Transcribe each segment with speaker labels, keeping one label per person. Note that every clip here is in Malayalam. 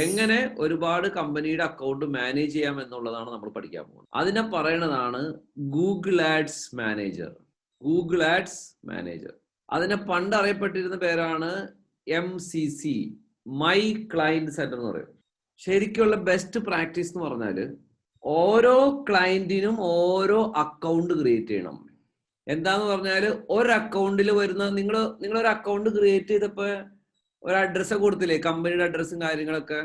Speaker 1: എങ്ങനെ ഒരുപാട് കമ്പനിയുടെ അക്കൗണ്ട് മാനേജ് ചെയ്യാം എന്നുള്ളതാണ് നമ്മൾ പഠിക്കാൻ പോകുന്നത്. അതിനെ പറയണതാണ് Google ads manager. Google ads manager അതിനെ പണ്ട് അറിയപ്പെട്ടിരുന്ന പേരാണ് MCC, മൈ ക്ലയന്റ് സെന്റർ എന്ന് പറയും. ശരിക്കുള്ള ബെസ്റ്റ് പ്രാക്ടീസ് എന്ന് പറഞ്ഞാല് ഓരോ ക്ലയന്റിനും ഓരോ അക്കൗണ്ട് ക്രിയേറ്റ് ചെയ്യണം. എന്താന്ന് പറഞ്ഞാൽ ഒരു അക്കൗണ്ടിൽ വരുന്ന നിങ്ങളൊരു അക്കൗണ്ട് ക്രിയേറ്റ് ചെയ്തപ്പോ ഒരു അഡ്രസ്സ് കൊടുത്തില്ലേ, കമ്പനിയുടെ അഡ്രസ്സും കാര്യങ്ങളൊക്കെ.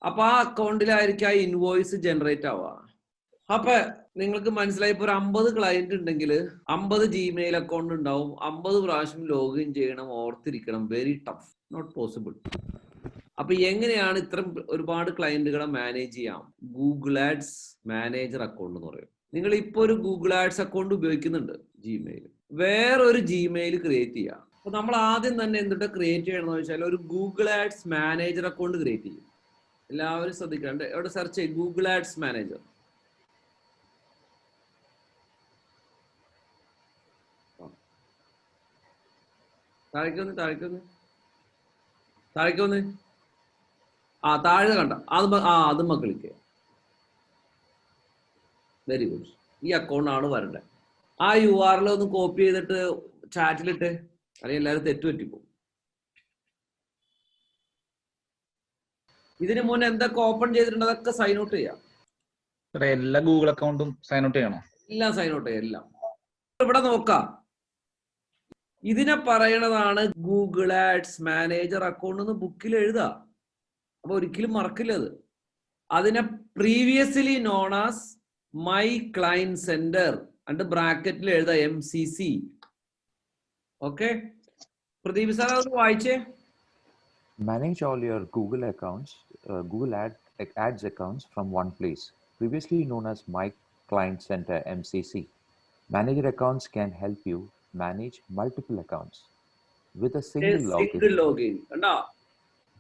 Speaker 1: അപ്പൊ ആ അക്കൗണ്ടിലായിരിക്കും ആ ഇൻവോയ്സ് ജനറേറ്റ് ആവുക. അപ്പൊ നിങ്ങൾക്ക് മനസ്സിലായി, ഇപ്പൊ ഒരു 50 ക്ലയന്റ് ഉണ്ടെങ്കിൽ 50 ജിമെയിൽ അക്കൗണ്ട് ഉണ്ടാവും. 50 പ്രാവശ്യം ലോഗിൻ ചെയ്യണം, ഓർത്തിരിക്കണം. Very tough, not possible. അപ്പൊ എങ്ങനെയാണ് ഇത്തരം ഒരുപാട് ക്ലയന്റുകളെ മാനേജ് ചെയ്യാം? ഗൂഗിൾ ആഡ്സ് മാനേജർ അക്കൗണ്ട് എന്ന് പറയും. നിങ്ങൾ ഇപ്പൊ ഒരു ഗൂഗിൾ ആഡ്സ് അക്കൗണ്ട് ഉപയോഗിക്കുന്നുണ്ട്, ജിമെയിൽ. വേറൊരു ജിമെയിൽ ക്രിയേറ്റ് ചെയ്യുക. അപ്പൊ നമ്മൾ ആദ്യം തന്നെ എന്തിട്ട് ക്രിയേറ്റ് ചെയ്യണമെന്ന് വെച്ചാൽ ഒരു Google ads manager account create ചെയ്യും. എല്ലാവരും ശ്രദ്ധിക്കണ്ടേ, അവിടെ സെർച്ച് ചെയ്യും ഗൂഗിൾ ആഡ്സ് മാനേജർ. താഴേക്കൊന്ന് താഴെ കണ്ട അതുമ്മ ക്ലിക്ക് ചെയ്യാം. Very good. ഈ അക്കൗണ്ടാണ് വരേണ്ടത്. ആ URL ഒന്ന് കോപ്പി ചെയ്തിട്ട് ചാറ്റിലിട്ട്, അല്ലെങ്കിൽ എല്ലാവരും തെറ്റുപറ്റിപ്പോകും. ഇതിന് മുന്നേ എന്തൊക്കെ ഓപ്പൺ ചെയ്തിട്ടുണ്ട് അതൊക്കെ സൈൻ ഔട്ട് ചെയ്യാം.
Speaker 2: എല്ലാ ഗൂഗിൾ അക്കൗണ്ടും സൈൻ ഔട്ട് ചെയ്യണോ?
Speaker 1: എല്ലാം സൈൻ ഔട്ട് ചെയ്യാം, എല്ലാം. ഇവിടെ നോക്കാം, ഇതിനെ പറയണതാണ് ഗൂഗിൾ ആഡ്സ് മാനേജർ അക്കൗണ്ട് എന്ന് ബുക്കിൽ എഴുതാ. അപ്പൊ ഒരിക്കലും മറക്കില്ല അത്. അതിനെ previously known as my client centre അണ്ട് ബ്രാക്കറ്റിൽ എഴുതാ MCC. ഓക്കെ, പ്രദീപ് സാർ അത് വായിച്ചേ.
Speaker 3: Manage all your Google accounts, Google Ads accounts from one place, previously known as My Client Center MCC. Manager accounts can help you manage multiple accounts with a single
Speaker 1: login. കണ്ടോ,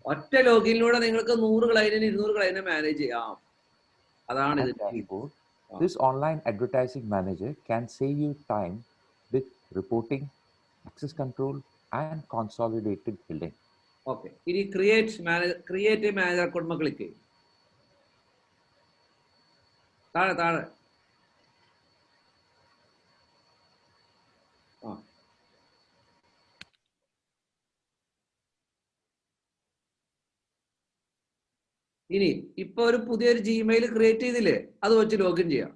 Speaker 1: ഒറ്റ ലോഗിനിലൂടെ നിങ്ങൾക്ക് 100 ക്ലയന്റിന് 200 ക്ലയന്റിനെ മാനേജ് ചെയ്യാം. അതാണ് ഇത്.
Speaker 3: This online advertising manager can save you time with reporting, access control, and consolidated billing.
Speaker 1: Okay, ഇനി ക്രിയേറ്റ് മാനേജർ അക്കൗണ്ട് ക്ലിക്ക് ചെയ്യും. താഴെ ഇനി ഇപ്പൊ ഒരു പുതിയൊരു ജിമെയിൽ ക്രിയേറ്റ് ചെയ്തില്ലേ, അത് വെച്ച് ലോഗിൻ ചെയ്യാം.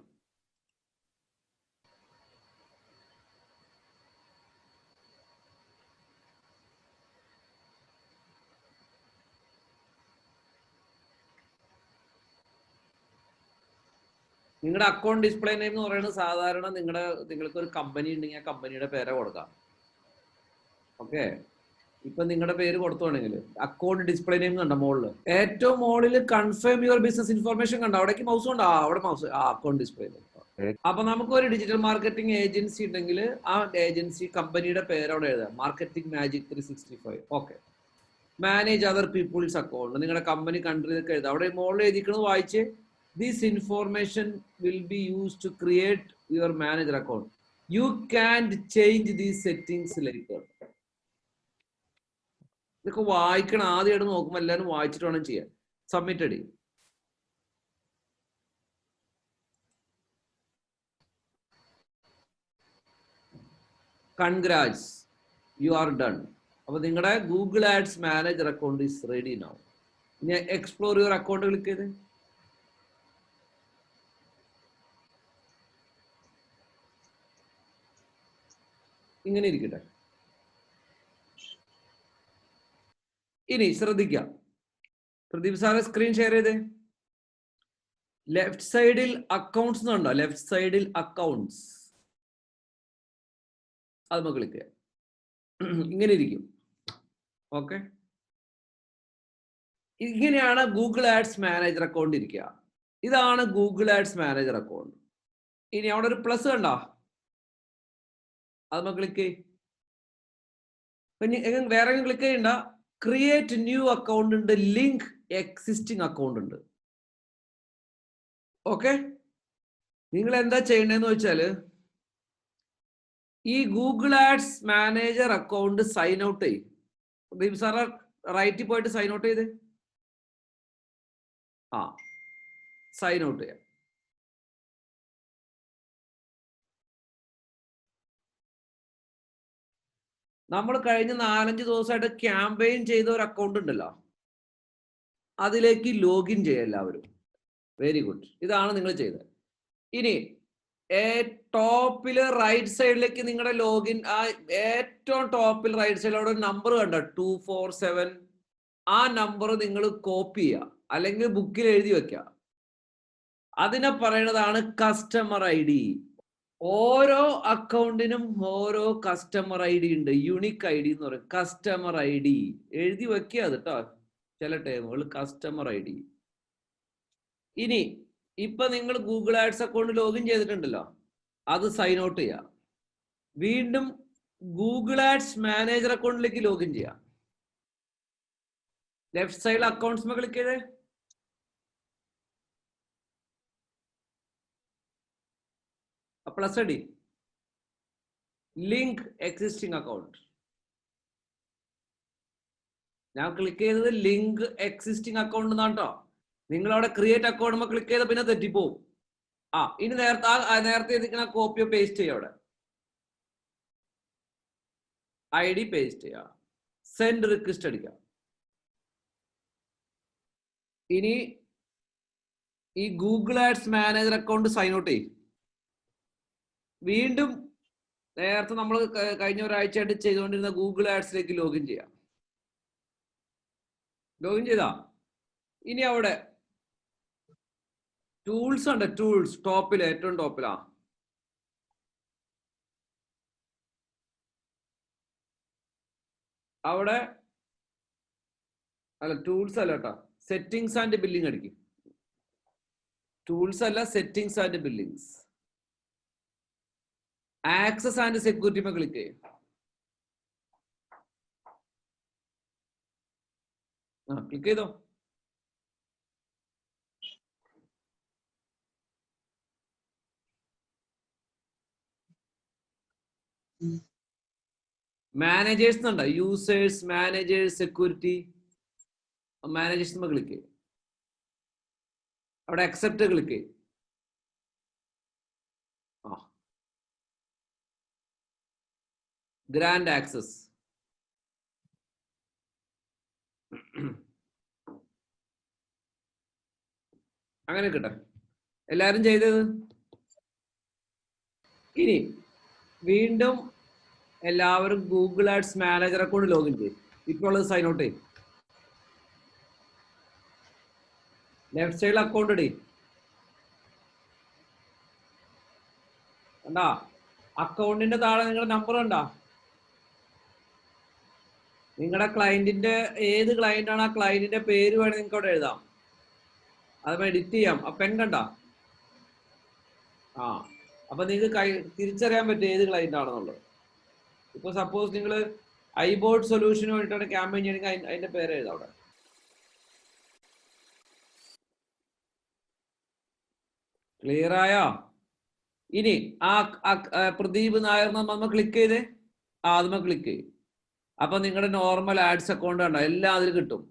Speaker 1: നിങ്ങളുടെ അക്കൗണ്ട് ഡിസ്പ്ലേ നെയിം എന്ന് പറയുന്നത് സാധാരണ നിങ്ങൾക്ക് ഒരു കമ്പനി ഉണ്ടെങ്കിൽ ആ കമ്പനിയുടെ പേരെ കൊടുക്കാം. ഓക്കെ, ഇപ്പൊ നിങ്ങളുടെ പേര് കൊടുത്തോണെങ്കിൽ അക്കൗണ്ട് ഡിസ്പ്ലേ നെയിം കണ്ട മുകളിൽ ഏറ്റവും മുകളിൽ കൺഫേം യുവർ ബിസിനസ് ഇൻഫർമേഷൻ കണ്ട, അവിടേക്ക് മൗസ് ഉണ്ടോ? അവിടെ മൗസ്, അക്കൗണ്ട് ഡിസ്പ്ലേ. അപ്പൊ നമുക്ക് ഒരു ഡിജിറ്റൽ മാർക്കറ്റിംഗ് ഏജൻസി ഉണ്ടെങ്കിൽ ആ ഏജൻസി കമ്പനിയുടെ പേര് അവിടെ എഴുതാം, marketing magic 365. Okay, manage other peoples account, നിങ്ങളുടെ കമ്പനി കൺട്രി ഒക്കെ എഴുതാം. അവിടെ മുകളിൽ എഴുതിക്കുന്നത് വായിച്ച്, this information will be used to create your manager account. You can't change these settings later. ഇതൊക്കെ വായിക്കണം. ആദ്യമായിട്ട് നോക്കുമ്പോൾ എല്ലാവരും വായിച്ചിട്ട് വേണം ചെയ്യാൻ. Submitted. Congrats, you are done. അപ്പൊ നിങ്ങളുടെ Google ads manager account is ready now. ഇനി എക്സ്പ്ലോർ യുവർ അക്കൗണ്ട് ക്ലിക്ക് ചെയ്ത് ഇങ്ങനെ ഇരിക്കട്ടെ. ഇനി ശ്രദ്ധിക്കാം, പ്രദീപ് സാറെ സ്ക്രീൻ ഷെയർ ചെയ്തേ. ലെഫ്റ്റ് സൈഡിൽ അക്കൗണ്ട്സ് എന്നുണ്ടോ? ലെഫ്റ്റ് സൈഡിൽ അക്കൗണ്ട്സ്, അത് ക്ലിക്ക് ചെയ്യാം. ഇങ്ങനെ ഇരിക്കും. ഓക്കെ, ഇങ്ങനെയാണ് ഗൂഗിൾ ആഡ്സ് മാനേജർ അക്കൗണ്ട് ഇരിക്കുക. ഇതാണ് ഗൂഗിൾ ആഡ്സ് മാനേജർ അക്കൗണ്ട്. ഇനി അവിടെ ഒരു പ്ലസ് കണ്ടോ? അത് ക്ലിക്ക് ചെയ്യും. വേറെ ക്ലിക്ക് ചെയ്യണ്ട. ക്രിയേറ്റ് ന്യൂ അക്കൗണ്ട് ഉണ്ട്, ലിങ്ക് എക്സിസ്റ്റിംഗ് അക്കൗണ്ട് ഉണ്ട്. ഓക്കെ, നിങ്ങൾ എന്താ ചെയ്യേണ്ടതെന്ന് വെച്ചാല് ഈ Google ads manager account sign out ചെയ്യും. ദീപ് സാറ് റൈറ്റിൽ പോയിട്ട് സൈൻ ഔട്ട് ചെയ്ത് സൈൻ ഔട്ട് ചെയ്യാം. നമ്മൾ കഴിഞ്ഞ 4-5 ദിവസമായിട്ട് ക്യാമ്പയിൻ ചെയ്ത ഒരു അക്കൗണ്ട് ഉണ്ടല്ലോ, അതിലേക്ക് ലോഗിൻ ചെയ്യുക എല്ലാവരും. Very good. ഇതാണ് നിങ്ങൾ ചെയ്തത്. ഇനി ടോപ്പില് റൈറ്റ് സൈഡിലേക്ക് നിങ്ങളുടെ ലോഗിൻ, ആ ഏറ്റവും ടോപ്പിൽ റൈറ്റ് സൈഡിൽ അവിടെ ഒരു നമ്പർ കണ്ടോ, 247. ആ നമ്പർ നിങ്ങൾ കോപ്പി ചെയ്യുക, അല്ലെങ്കിൽ ബുക്കിൽ എഴുതി വെക്കുക. അതിനെ പറയുന്നതാണ് കസ്റ്റമർ ഐ ഡി. ഓരോ അക്കൗണ്ടിനും ഓരോ കസ്റ്റമർ ഐ ഡി ഉണ്ട്, യുണിക് ഐ ഡി എന്ന് പറയും. കസ്റ്റമർ ഐ ഡി എഴുതി വെക്കുക അത് കേട്ടോ, ചില ടൈമുകൾ കസ്റ്റമർ ഐ ഡി. ഇനി ഇപ്പൊ നിങ്ങൾ ഗൂഗിൾ ആഡ്സ് അക്കൗണ്ട് ലോഗിൻ ചെയ്തിട്ടുണ്ടല്ലോ, അത് സൈൻ ഔട്ട് ചെയ്യുക. വീണ്ടും ഗൂഗിൾ ആഡ്സ് മാനേജർ അക്കൗണ്ടിലേക്ക് ലോഗിൻ ചെയ്യാം. ലെഫ്റ്റ് സൈഡിൽ അക്കൗണ്ട്സ് ക്ലിക്ക് ചെയ്തേ. പ്ലസ് അടി ലിങ്ക് എക്സിസ്റ്റിംഗ് അക്കൗണ്ട്. ഞാൻ ക്ലിക്ക് ചെയ്തത് ലിങ്ക് എക്സിസ്റ്റിംഗ് അക്കൗണ്ട് എന്നാണ് കേട്ടോ. നിങ്ങൾ അവിടെ ക്രിയേറ്റ് അക്കൗണ്ട് ക്ലിക്ക് ചെയ്ത പിന്നെ തെറ്റിപ്പോവും. ഇനി നേരത്തെ എഴുതിക്കണ കോപ്പിയോ പേസ്റ്റ് ചെയ്യുക. അവിടെ ഐ ഡി പേസ്റ്റ് ചെയ്യുക, സെൻഡ് റിക്വസ്റ്റ് അടിക്കുക. ഇനി ഈ Google ads manager account sign out ചെയ്യും. വീണ്ടും നേരത്തെ നമ്മൾ കഴിഞ്ഞ ഒരാഴ്ചയായിട്ട് ചെയ്തുകൊണ്ടിരുന്ന ഗൂഗിൾ ആഡ്സിലേക്ക് ലോഗിൻ ചെയ്യാം. ലോഗിൻ ചെയ്താ ഇനി അവിടെ ടൂൾസ് ഉണ്ട്. ടൂൾസ് ടോപ്പിൽ, ഏറ്റവും ടോപ്പിലാ. അവിടെ അല്ല, ടൂൾസ് അല്ല കേട്ടോ, സെറ്റിംഗ്സ് ആൻഡ് ബില്ലിംഗ് അടിക്കും. ടൂൾസ് അല്ല, settings and billings. Access and security click ചെയ്യും. ക്ലിക്ക് ചെയ്തോ. മാനേജേഴ്സ് എന്നുണ്ടോ, users, managers, security. Managers click ചെയ്യും. അവിടെ അക്സെപ്റ്റ് ക്ലിക്ക് ചെയ്യും. Grant access. അങ്ങനെ കിട്ടെ. എല്ലാരും ചെയ്തത്. ഇനി വീണ്ടും എല്ലാവരും Google ads manager account login ചെയ്യും. ഇപ്പോൾ ഉള്ളത് സൈൻ ഔട്ട് ചെയ്യും. ലെഫ്റ്റ് സൈഡിൽ അക്കൗണ്ട് ഇടേ. കണ്ടാ അക്കൗണ്ടിന്റെ താഴെ നിങ്ങളുടെ നമ്പർ കണ്ടാ. നിങ്ങളുടെ ക്ലയന്റിന്റെ ഏത് ക്ലയന്റ് ആണ്, ആ ക്ലയന്റിന്റെ പേര് വേണമെങ്കിൽ നിങ്ങൾക്ക് അവിടെ എഴുതാം. അത് എഡിറ്റ് ചെയ്യാം. ആ പെൻ കണ്ട. അപ്പൊ നിങ്ങൾക്ക് തിരിച്ചറിയാൻ പറ്റും ഏത് ക്ലയന്റ് ആണെന്നുള്ളത്. ഇപ്പൊ സപ്പോസ് നിങ്ങൾ ഐബോർഡ് സൊല്യൂഷന് വേണ്ടിയിട്ടാണ് ക്യാമ്പയിൻ ചെയ്യണമെങ്കിൽ അതിന്റെ പേര് എഴുതാം അവിടെ. ക്ലിയർ ആയോ? ഇനി ആ പ്രദീപ് നായർ നമ്മൾ ക്ലിക്ക് ചെയ്തേ. അതുമ്മ ക്ലിക്ക് ചെയ്യും. അപ്പൊ നിങ്ങളുടെ നോർമൽ ആഡ്സ് അക്കൗണ്ട് കണ്ടോ, എല്ലാം അതിൽ കിട്ടും.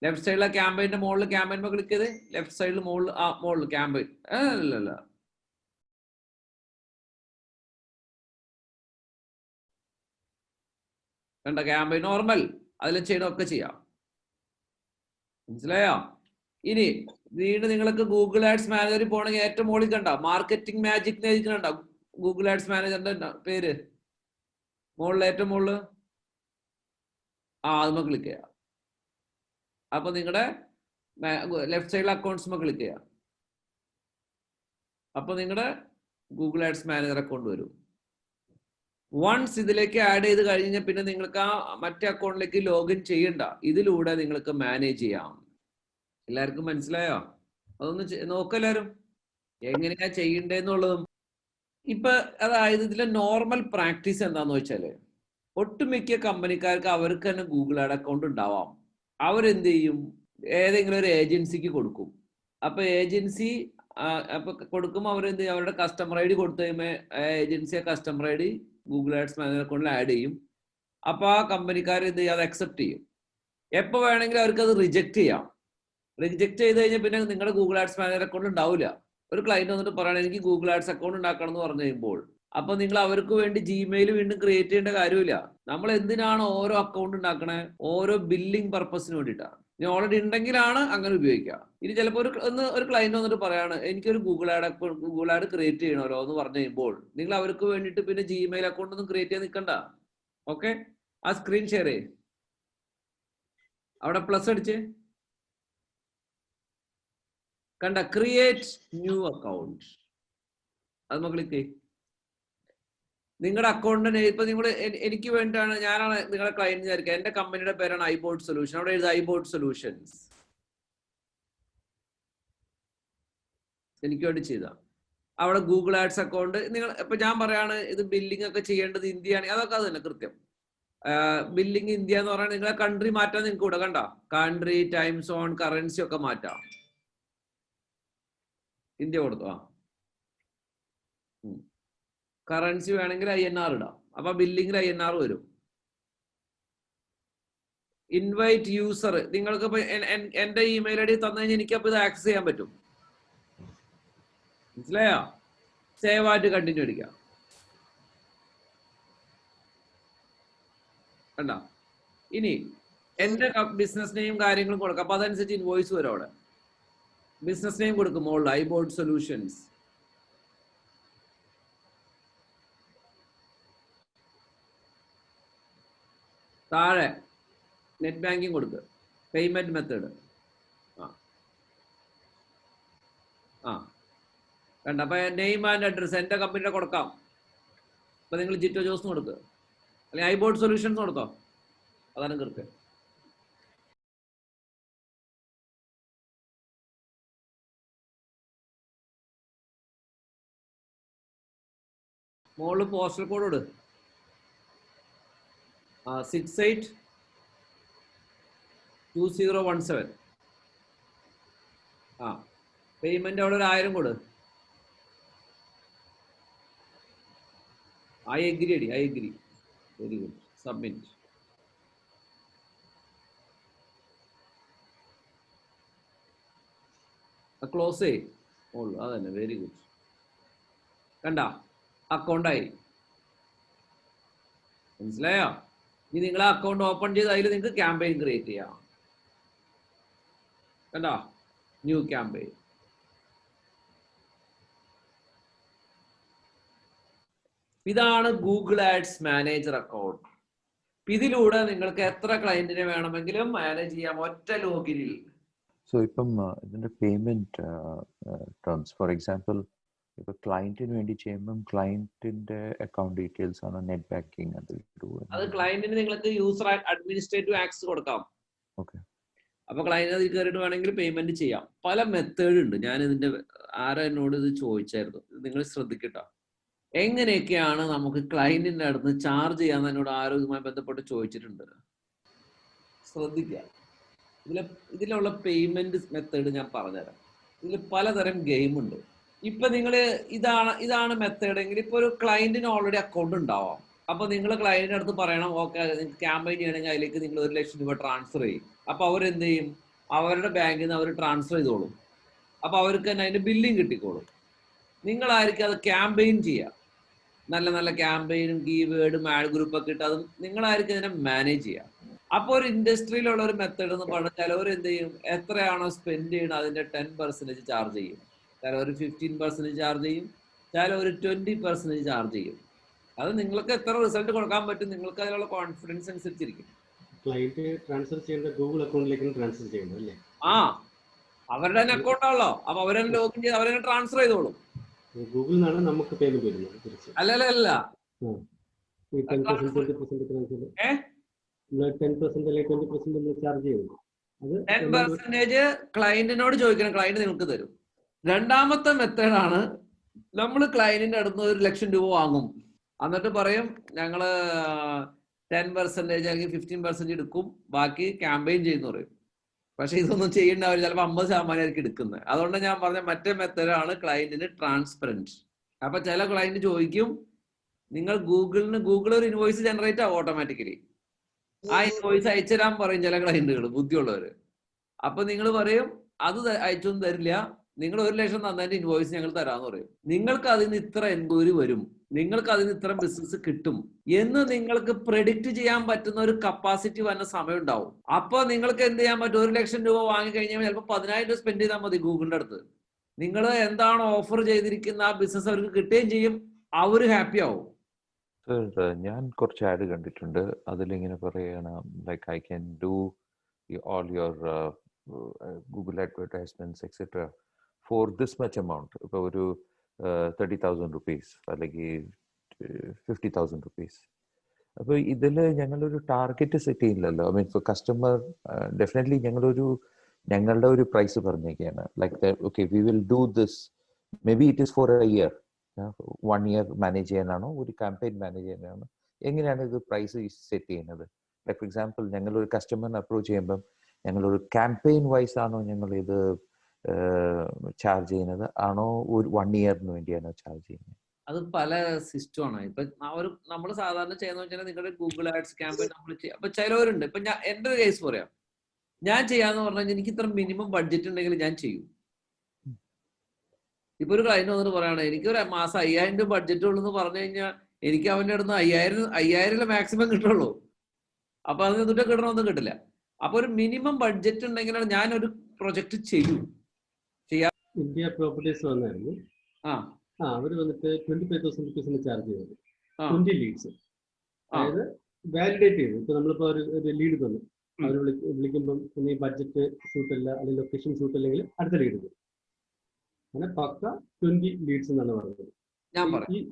Speaker 1: ലെഫ്റ്റ് സൈഡിലെ ക്യാമ്പയിന്റെ മുകളിൽ ക്യാമ്പയിൻ ക്ലിക്ക് ചെയ്ത് ലെഫ്റ്റ് സൈഡിൽ മുകളിൽ ക്യാമ്പയിൻ അല്ലല്ല കണ്ട ക്യാമ്പയിൻ നോർമൽ, അതിൽ ചെയ്യണമൊക്കെ ചെയ്യാം. മനസ്സിലായോ? ഇനി വീണ്ടും നിങ്ങൾക്ക് ഗൂഗിൾ ആഡ്സ് മാനേജറിൽ പോകണമെങ്കിൽ ഏറ്റവും മുകളിൽ കണ്ട മാർക്കറ്റിംഗ് മാജിക് കണ്ട ഗൂഗിൾ ആഡ്സ് മാനേജറിന്റെ പേര് മുകളിൽ ഏറ്റവും മുകളിൽ. അതുമ്മ ക്ലിക്ക് ചെയ്യാം. അപ്പൊ നിങ്ങളുടെ ലെഫ്റ്റ് സൈഡിൽ അക്കൗണ്ട്സ് ക്ലിക്ക് ചെയ്യാം. അപ്പൊ നിങ്ങളുടെ ഗൂഗിൾ ആഡ്സ് മാനേജർ അക്കൗണ്ട് വരും. വൺസ് ഇതിലേക്ക് ആഡ് ചെയ്ത് കഴിഞ്ഞാൽ പിന്നെ നിങ്ങൾക്ക് ആ മറ്റേ അക്കൗണ്ടിലേക്ക് ലോഗിൻ ചെയ്യണ്ട. ഇതിലൂടെ നിങ്ങൾക്ക് മാനേജ് ചെയ്യാം. എല്ലാവർക്കും മനസ്സിലായോ? അതൊന്ന് നോക്കെല്ലാരും എങ്ങനെയാ ചെയ്യണ്ടേന്നുള്ളതും. ഇപ്പൊ അതായത് ഇതിലെ നോർമൽ പ്രാക്ടീസ് എന്താന്ന് വെച്ചാല്, ഒട്ടുമിക്ക കമ്പനിക്കാർക്ക് അവർക്ക് തന്നെ ഗൂഗിൾ ആഡ് അക്കൗണ്ട് ഉണ്ടാവാം. അവരെന്ത് ചെയ്യും, ഏതെങ്കിലും ഒരു ഏജൻസിക്ക് കൊടുക്കും. അപ്പൊ ഏജൻസി അപ്പൊ കൊടുക്കുമ്പോൾ അവരെന്ത് ചെയ്യും, അവരുടെ കസ്റ്റമർ ഐ ഡി കൊടുത്തു കഴിയുമ്പോൾ ഏജൻസിയെ customer ID Google ads manager അക്കൗണ്ടിൽ ആഡ് ചെയ്യും. അപ്പൊ ആ കമ്പനിക്കാർ എന്ത് ചെയ്യും, അത് അക്സെപ്റ്റ് ചെയ്യും. എപ്പോൾ വേണമെങ്കിലും അവർക്ക് അത് റിജക്ട് ചെയ്യാം. റിജക്ട് ചെയ്ത് കഴിഞ്ഞാൽ പിന്നെ നിങ്ങളുടെ ഗൂഗിൾ ആഡ്സ് മാനേജർ അക്കൗണ്ട് ഉണ്ടാവില്ല. ഒരു ക്ലയന്റ് വന്നിട്ട് പറയണം എനിക്ക് ഗൂഗിൾ ആഡ്സ് അക്കൗണ്ട് ഉണ്ടാക്കണം എന്ന് പറഞ്ഞു കഴിയുമ്പോൾ അപ്പൊ നിങ്ങൾ അവർക്ക് വേണ്ടി ജിമെയിൽ വീണ്ടും ക്രിയേറ്റ് ചെയ്യേണ്ട കാര്യമില്ല. നമ്മൾ എന്തിനാണ് ഓരോ അക്കൗണ്ട് ഉണ്ടാക്കണേ? ഓരോ ബില്ലിംഗ് പർപ്പസിന് വേണ്ടിയിട്ടാണ്. ഇനി ഓൾറെഡി ഉണ്ടെങ്കിലാണ് അങ്ങനെ ഉപയോഗിക്കുക. ഇനി ചിലപ്പോൾ ഒരു ക്ലയന്റ് വന്നിട്ട് പറയാണ് എനിക്കൊരു ഗൂഗിൾ ആഡ് ക്രിയേറ്റ് ചെയ്യണമല്ലോ എന്ന് പറഞ്ഞു കഴിയുമ്പോൾ നിങ്ങൾ അവർക്ക് വേണ്ടിയിട്ട് പിന്നെ ജിമെയിൽ അക്കൗണ്ട് ഒന്നും ക്രിയേറ്റ് ചെയ്യാൻ നിൽക്കണ്ട. ഓക്കെ, ആ സ്ക്രീൻ ഷെയർ ചെയ്യേ, അവിടെ പ്ലസ് അടിച്ച് കണ്ട ക്രിയേറ്റ് ന്യൂ അക്കൗണ്ട്, അത് ക്ലിക്ക് ചെയ്യും. നിങ്ങളുടെ അക്കൗണ്ടിന് ഇപ്പൊ നിങ്ങൾ എനിക്ക് വേണ്ടിയിട്ടാണ്, ഞാനാണ് നിങ്ങളുടെ ക്ലയന്റ് വിചാരിക്കുക, എന്റെ കമ്പനിയുടെ പേരാണ് ഐബോട്ട് സൊല്യൂഷൻ. അവിടെ എഴുതുക ഐബോട്ട് സൊല്യൂഷൻസ്, എനിക്ക് വേണ്ടി ചെയ്ത അവിടെ ഗൂഗിൾ ആഡ്സ് അക്കൗണ്ട്. നിങ്ങൾ ഇപ്പൊ ഞാൻ പറയാണ് ഇത് ബില്ലിംഗ് ഒക്കെ ചെയ്യേണ്ടത് ഇന്ത്യയാണ്, അതൊക്കെ അത് തന്നെ കൃത്യം. ബില്ലിംഗ് ഇന്ത്യ എന്ന് പറയുന്നത് നിങ്ങളെ കൺട്രി മാറ്റാൻ നിങ്ങൾക്ക് ഇവിടെ കണ്ട കൺട്രി, ടൈം സോൺ, കറൻസി ഒക്കെ മാറ്റാം. ഇന്ത്യ കൊടുത്തു. കറൻസി വേണമെങ്കിൽ INR ഇടാം. അപ്പൊ ബില്ലിംഗിൽ INR വരും. ഇൻവൈറ്റ് യൂസർ, നിങ്ങൾക്ക് ഇപ്പൊ എന്റെ ഇമെയിൽ ID തന്നു കഴിഞ്ഞാൽ എനിക്ക് അപ്പൊ ഇത് ആക്സസ് ചെയ്യാൻ പറ്റും. മനസ്സിലായോ? സേവ് ആയിട്ട് കണ്ടിന്യൂ അടിക്കാം. കണ്ട, ഇനി എന്റെ ബിസിനസ് നെയിം കാര്യങ്ങളും കൊടുക്കാം. അപ്പൊ അതനുസരിച്ച് ഇൻവോയ്സ് വരും. അവിടെ ബിസിനസ് നെയിം കൊടുക്കും മോളിൽ ഐബോട്ട് സൊല്യൂഷൻസ്. താഴെ നെറ്റ് ബാങ്കിങ് കൊടുക്കുക, പേയ്മെന്റ് മെത്തേഡ്. കണ്ട, അപ്പൊ നെയിം ആൻഡ് അഡ്രസ് എന്റെ കമ്പനിയുടെ കൊടുക്കാം. അപ്പൊ നിങ്ങൾ ജിറ്റോ ജോസ് കൊടുക്കുക, അല്ലെങ്കിൽ ഐബോട്ട് സൊല്യൂഷൻസ് കൊടുത്തോ, അതാണ് കൃത്യം. മോളിൽ പോസ്റ്റൽ കോഡ് ഇട്, 682017. പേയ്മെന്റ് അവിടെ ഒരു 1000 കൊടു. ഐ അഗ്രി അടി, I agree. Very good, submit. Close ചെയ്യും, അതന്നെ. Very good. കണ്ട, അക്കൗണ്ടായി. മനസ്സിലായോ? ഇനി നിങ്ങൾ അക്കൗണ്ട് ഓപ്പൺ ചെയ്ത് അതിൽ നിങ്ങൾക്ക് ക്യാമ്പയിൻ ക്രിയേറ്റ് ചെയ്യാം. കണ്ടോ, ന്യൂ ക്യാമ്പയിൻ. ഇതാണ് ഗൂഗിൾ ആഡ്സ് മാനേജർ അക്കൗണ്ട്. ഇതിലൂടെ നിങ്ങൾക്ക് എത്ര ക്ലയന്റിനെ വേണമെങ്കിലും മാനേജ് ചെയ്യാം ഒറ്റ ലോഗിനിൽ.
Speaker 3: സോ ഇപ്പം ഇതിന്റെ പേയ്മെന്റ് ടേംസ്, ഫോർ എക്സാമ്പിൾ ഇപ്പൊ ക്ലയന്റിന് വേണ്ടി ചെയ്യുമ്പോൾ ക്ലയന്റിന്റെ അക്കൗണ്ട് ഡീറ്റെയിൽസ് ആണ് നെറ്റ് ബാങ്കിങ്
Speaker 1: അത് ക്ലയന്റിന് നിങ്ങൾക്ക് യൂസർ അഡ്മിനിസ്ട്രേറ്റീവ് ആക്സസ് കൊടുക്കാം.
Speaker 3: ഓക്കെ,
Speaker 1: അപ്പൊ ക്ലയന്റ് അതിൽ കയറിയിട്ട് വേണമെങ്കിൽ പേയ്മെന്റ് ചെയ്യാം. പല മെത്തേഡ് ഉണ്ട്. ഞാൻ ഇതിന്റെ എന്നോട് ഇത് ചോദിച്ചായിരുന്നു, നിങ്ങൾ ശ്രദ്ധിക്കട്ടോ. എങ്ങനെയൊക്കെയാണ് നമുക്ക് ക്ലയന്റിന്റെ അടുത്ത് ചാർജ് ചെയ്യാന്ന് എന്നോട് ആരോഗ്യവുമായി ബന്ധപ്പെട്ട് ചോദിച്ചിട്ടുണ്ട്. ശ്രദ്ധിക്കുക, ഇതിലുള്ള പേയ്മെന്റ് മെത്തേഡ് ഞാൻ പറഞ്ഞുതരാം. ഇതിൽ പലതരം ഗെയിം ഉണ്ട്. ഇപ്പൊ നിങ്ങൾ ഇതാണ് മെത്തേഡ് എങ്കിൽ ഇപ്പൊ ഒരു ക്ലയന്റിന് ഓൾറെഡി അക്കൗണ്ട് ഉണ്ടാവാം. അപ്പൊ നിങ്ങൾ ക്ലയന്റിന്റെ അടുത്ത് പറയണം ഓക്കെ നിങ്ങൾക്ക് ക്യാമ്പയിൻ ചെയ്യണമെങ്കിൽ അതിലേക്ക് നിങ്ങൾ 1 ലക്ഷം രൂപ ട്രാൻസ്ഫർ ചെയ്യും. അപ്പൊ അവരെന്ത് ചെയ്യും? അവരുടെ ബാങ്കിൽ നിന്ന് അവർ ട്രാൻസ്ഫർ ചെയ്തോളും. അപ്പൊ അവർക്ക് തന്നെ അതിന്റെ ബില്ലിങ് കിട്ടിക്കോളും. നിങ്ങളായിരിക്കും അത് ക്യാമ്പയിൻ ചെയ്യുക. നല്ല നല്ല ക്യാമ്പയിനും കീവേഡും ആഡ് ഗ്രൂപ്പ് ഒക്കെ ഇട്ട് അത് നിങ്ങളായിരിക്കും അതിനെ മാനേജ് ചെയ്യുക. അപ്പൊ ഒരു ഇൻഡസ്ട്രിയിലുള്ള ഒരു മെത്തേഡ് എന്ന് പറഞ്ഞാൽ ചിലവർ എന്ത് ചെയ്യും? എത്രയാണോ സ്പെൻഡ് ചെയ്യണം അതിന്റെ 10% ചാർജ് ചെയ്യും. ചിലവർ 15% ചാർജ് ചെയ്യും, ചിലവർ 20% ചാർജ് ചെയ്യും. അത് നിങ്ങൾക്ക് എത്ര റിസൾട്ട് കൊടുക്കാൻ പറ്റും, നിങ്ങൾക്ക് അതിലുള്ള കോൺഫിഡൻസ് അനുസരിച്ചിരിക്കും.
Speaker 4: ക്ലയന്റ് ട്രാൻസ്ഫർ ചെയ്യേണ്ട ഗൂഗിൾ അക്കൗണ്ടിലേക്ക് ട്രാൻസ്ഫർ ചെയ്യണം അല്ലേ?
Speaker 1: അവരുടെ തന്നെ അക്കൗണ്ട് ആണല്ലോ. അപ്പൊ അവരെ ലോഗിൻ ചെയ്ത് അവരെ ട്രാൻസ്ഫർ ചെയ്തോളും.
Speaker 4: ഗൂഗിളിൽ നിന്നാണ് നമുക്ക് പേയ്മെന്റ് വരുന്നത്.
Speaker 1: അല്ല
Speaker 4: 10% ചാർജ് ചെയ്യുന്നു.
Speaker 1: 10% ക്ലയന്റിനോട് ചോദിക്കണം, ക്ലയന്റ് നിങ്ങൾക്ക് തരും. രണ്ടാമത്തെ മെത്തേഡാണ് നമ്മൾ ക്ലയന്റിന്റെ അടുത്ത് 1 ലക്ഷം രൂപ വാങ്ങും. എന്നിട്ട് പറയും ഞങ്ങള് 10% അല്ലെങ്കിൽ 15% എടുക്കും, ബാക്കി ക്യാമ്പയിൻ ചെയ്യുന്ന പറയും. പക്ഷെ ഇതൊന്നും ചെയ്യേണ്ടവർ ചിലപ്പോൾ 50% എടുക്കുന്നത്. അതുകൊണ്ട് ഞാൻ പറഞ്ഞ മറ്റേ മെത്തേഡാണ് ക്ലയന്റിന് ട്രാൻസ്പെറൻറ്റ്. അപ്പൊ ചില ക്ലയന്റ് ചോദിക്കും നിങ്ങൾ ഗൂഗിൾ ഒരു ഇൻവോയ്സ് ജനറേറ്റ് ആവും ഓട്ടോമാറ്റിക്കലി. ആ ഇൻവോയ്സ് അയച്ചുതരാൻ പറയും ചില ക്ലയന്റുകൾ, ബുദ്ധിയുള്ളവര്. അപ്പൊ നിങ്ങൾ പറയും അത് അയച്ചൊന്നും തരില്ല, നിങ്ങൾ 1 ലക്ഷം തന്നതിന്റെ ഇൻവോയ്സ് ഞങ്ങൾ തരാന്ന് പറയും. നിങ്ങൾക്ക് അതിന് ഇത്ര എൻക്വയറി വരും, നിങ്ങൾക്ക് അതിന് ഇത്ര ബിസിനസ് കിട്ടും എന്ന് നിങ്ങൾക്ക് പ്രെഡിക്റ്റ് ചെയ്യാൻ പറ്റുന്ന ഒരു കപ്പാസിറ്റി വന്ന സമയം ഉണ്ടാവും. അപ്പൊ നിങ്ങൾക്ക് എന്ത് ചെയ്യാൻ പറ്റും? 1 ലക്ഷം രൂപ വാങ്ങി കഴിഞ്ഞാൽ ചിലപ്പോൾ 10,000 രൂപ സ്പെൻഡ് ചെയ്താൽ മതി ഗൂഗിളിന്റെ അടുത്ത്. നിങ്ങൾ എന്താണോ ഓഫർ ചെയ്തിരിക്കുന്ന ആ ബിസിനസ് അവർക്ക് കിട്ടുകയും ചെയ്യും, അവര് ഹാപ്പി ആവും.
Speaker 3: സർ, ഞാൻ കുറച്ച് ആഡ് കണ്ടിട്ടുണ്ട്. അതിലിങ്ങനെ പറയാണ് like I can do all your Google advertisements etc. for this much amount. ഇപ്പോൾ ഒരു 30,000 rupees അല്ലെങ്കിൽ 50,000 rupees. അപ്പോൾ ഇതിൽ ഞങ്ങളൊരു ടാർഗറ്റ് സെറ്റ് ചെയ്യുന്നില്ലല്ലോ. I mean for customer definitely ഞങ്ങളുടെ ഒരു പ്രൈസ് പറഞ്ഞേക്കാണ്. Like okay we will do this, maybe it is for a year, 1 year manage ചെയ്യാനാണോ ഒരു ക്യാമ്പയിൻ മാനേജ് ചെയ്യാനാണോ, എങ്ങനെയാണ് ഇത് പ്രൈസ് സെറ്റ് ചെയ്യുന്നത്? ലൈക്ക് ഫോർ എക്സാമ്പിൾ ഞങ്ങളൊരു കസ്റ്റമറിനെ അപ്രോച്ച് ചെയ്യുമ്പം ഞങ്ങളൊരു ക്യാമ്പയിൻ വൈസ് ആണോ ഞങ്ങൾ ഇത് ചാർജ് ചെയ്യുന്നത്, ആണോ ഒരു 1 yearന് വേണ്ടിയാണോ ചാർജ് ചെയ്യുന്നത്?
Speaker 1: അത് പല സിസ്റ്റമാണ്. ഇപ്പൊ നമ്മൾ സാധാരണ ചെയ്യുന്ന വെച്ചാൽ നിങ്ങളുടെ ഗൂഗിൾ ആഡ്സ് ക്യാമ്പയിൻ നമ്മൾ ചെയ്യാം. അപ്പൊ ചിലവരുണ്ട്, ഇപ്പൊ ഞാൻ എന്റെ ഒരു കേസ് പറയാം, ഞാൻ ചെയ്യാന്ന് പറഞ്ഞാൽ എനിക്ക് ഇത്ര മിനിമം ബഡ്ജറ്റ് ഉണ്ടെങ്കിൽ ഞാൻ ചെയ്യും. ഇപ്പൊ ഒരു ക്ലയന്റ് വന്നിട്ട് പറയാണ് എനിക്ക് ഒരു മാസം 5,000 രൂപ ബഡ്ജറ്റ് ഉള്ളൂ എന്ന് പറഞ്ഞു കഴിഞ്ഞാൽ എനിക്ക് അവന്റെ അടുത്ത് 5,000 മാക്സിമം കിട്ടുള്ളൂ. അപ്പൊ അത് എന്നിട്ട് കിട്ടണമെന്നും കിട്ടില്ല. അപ്പൊ ഒരു മിനിമം ബഡ്ജറ്റ് ഉണ്ടെങ്കിലാണ് ഞാൻ ഒരു പ്രൊജക്ട് ചെയ്യും.
Speaker 4: ഇന്ത്യ പ്രോപ്പർട്ടീസ് വന്നായിരുന്നു. അവര് വന്നിട്ട് 25,000 rupees ചാർജ് ചെയ്തത് 20 ലീഡ്സ്. അതായത് വാലിഡേറ്റ് ചെയ്തു. ഇപ്പൊ നമ്മളിപ്പോ ഒരു ലീഡ് തന്നു, അവർ വിളിക്കുമ്പോൾ ഈ ബഡ്ജറ്റ് സൂട്ടല്ല അല്ലെങ്കിൽ ലൊക്കേഷൻ സൂട്ട് അല്ലെങ്കിൽ അടുത്ത ലീഡ് തരും. അങ്ങനെ പക്ക 20 ലീഡ്സ് എന്നാണ് പറയുന്നത്.
Speaker 1: ഞാൻ പറയാം,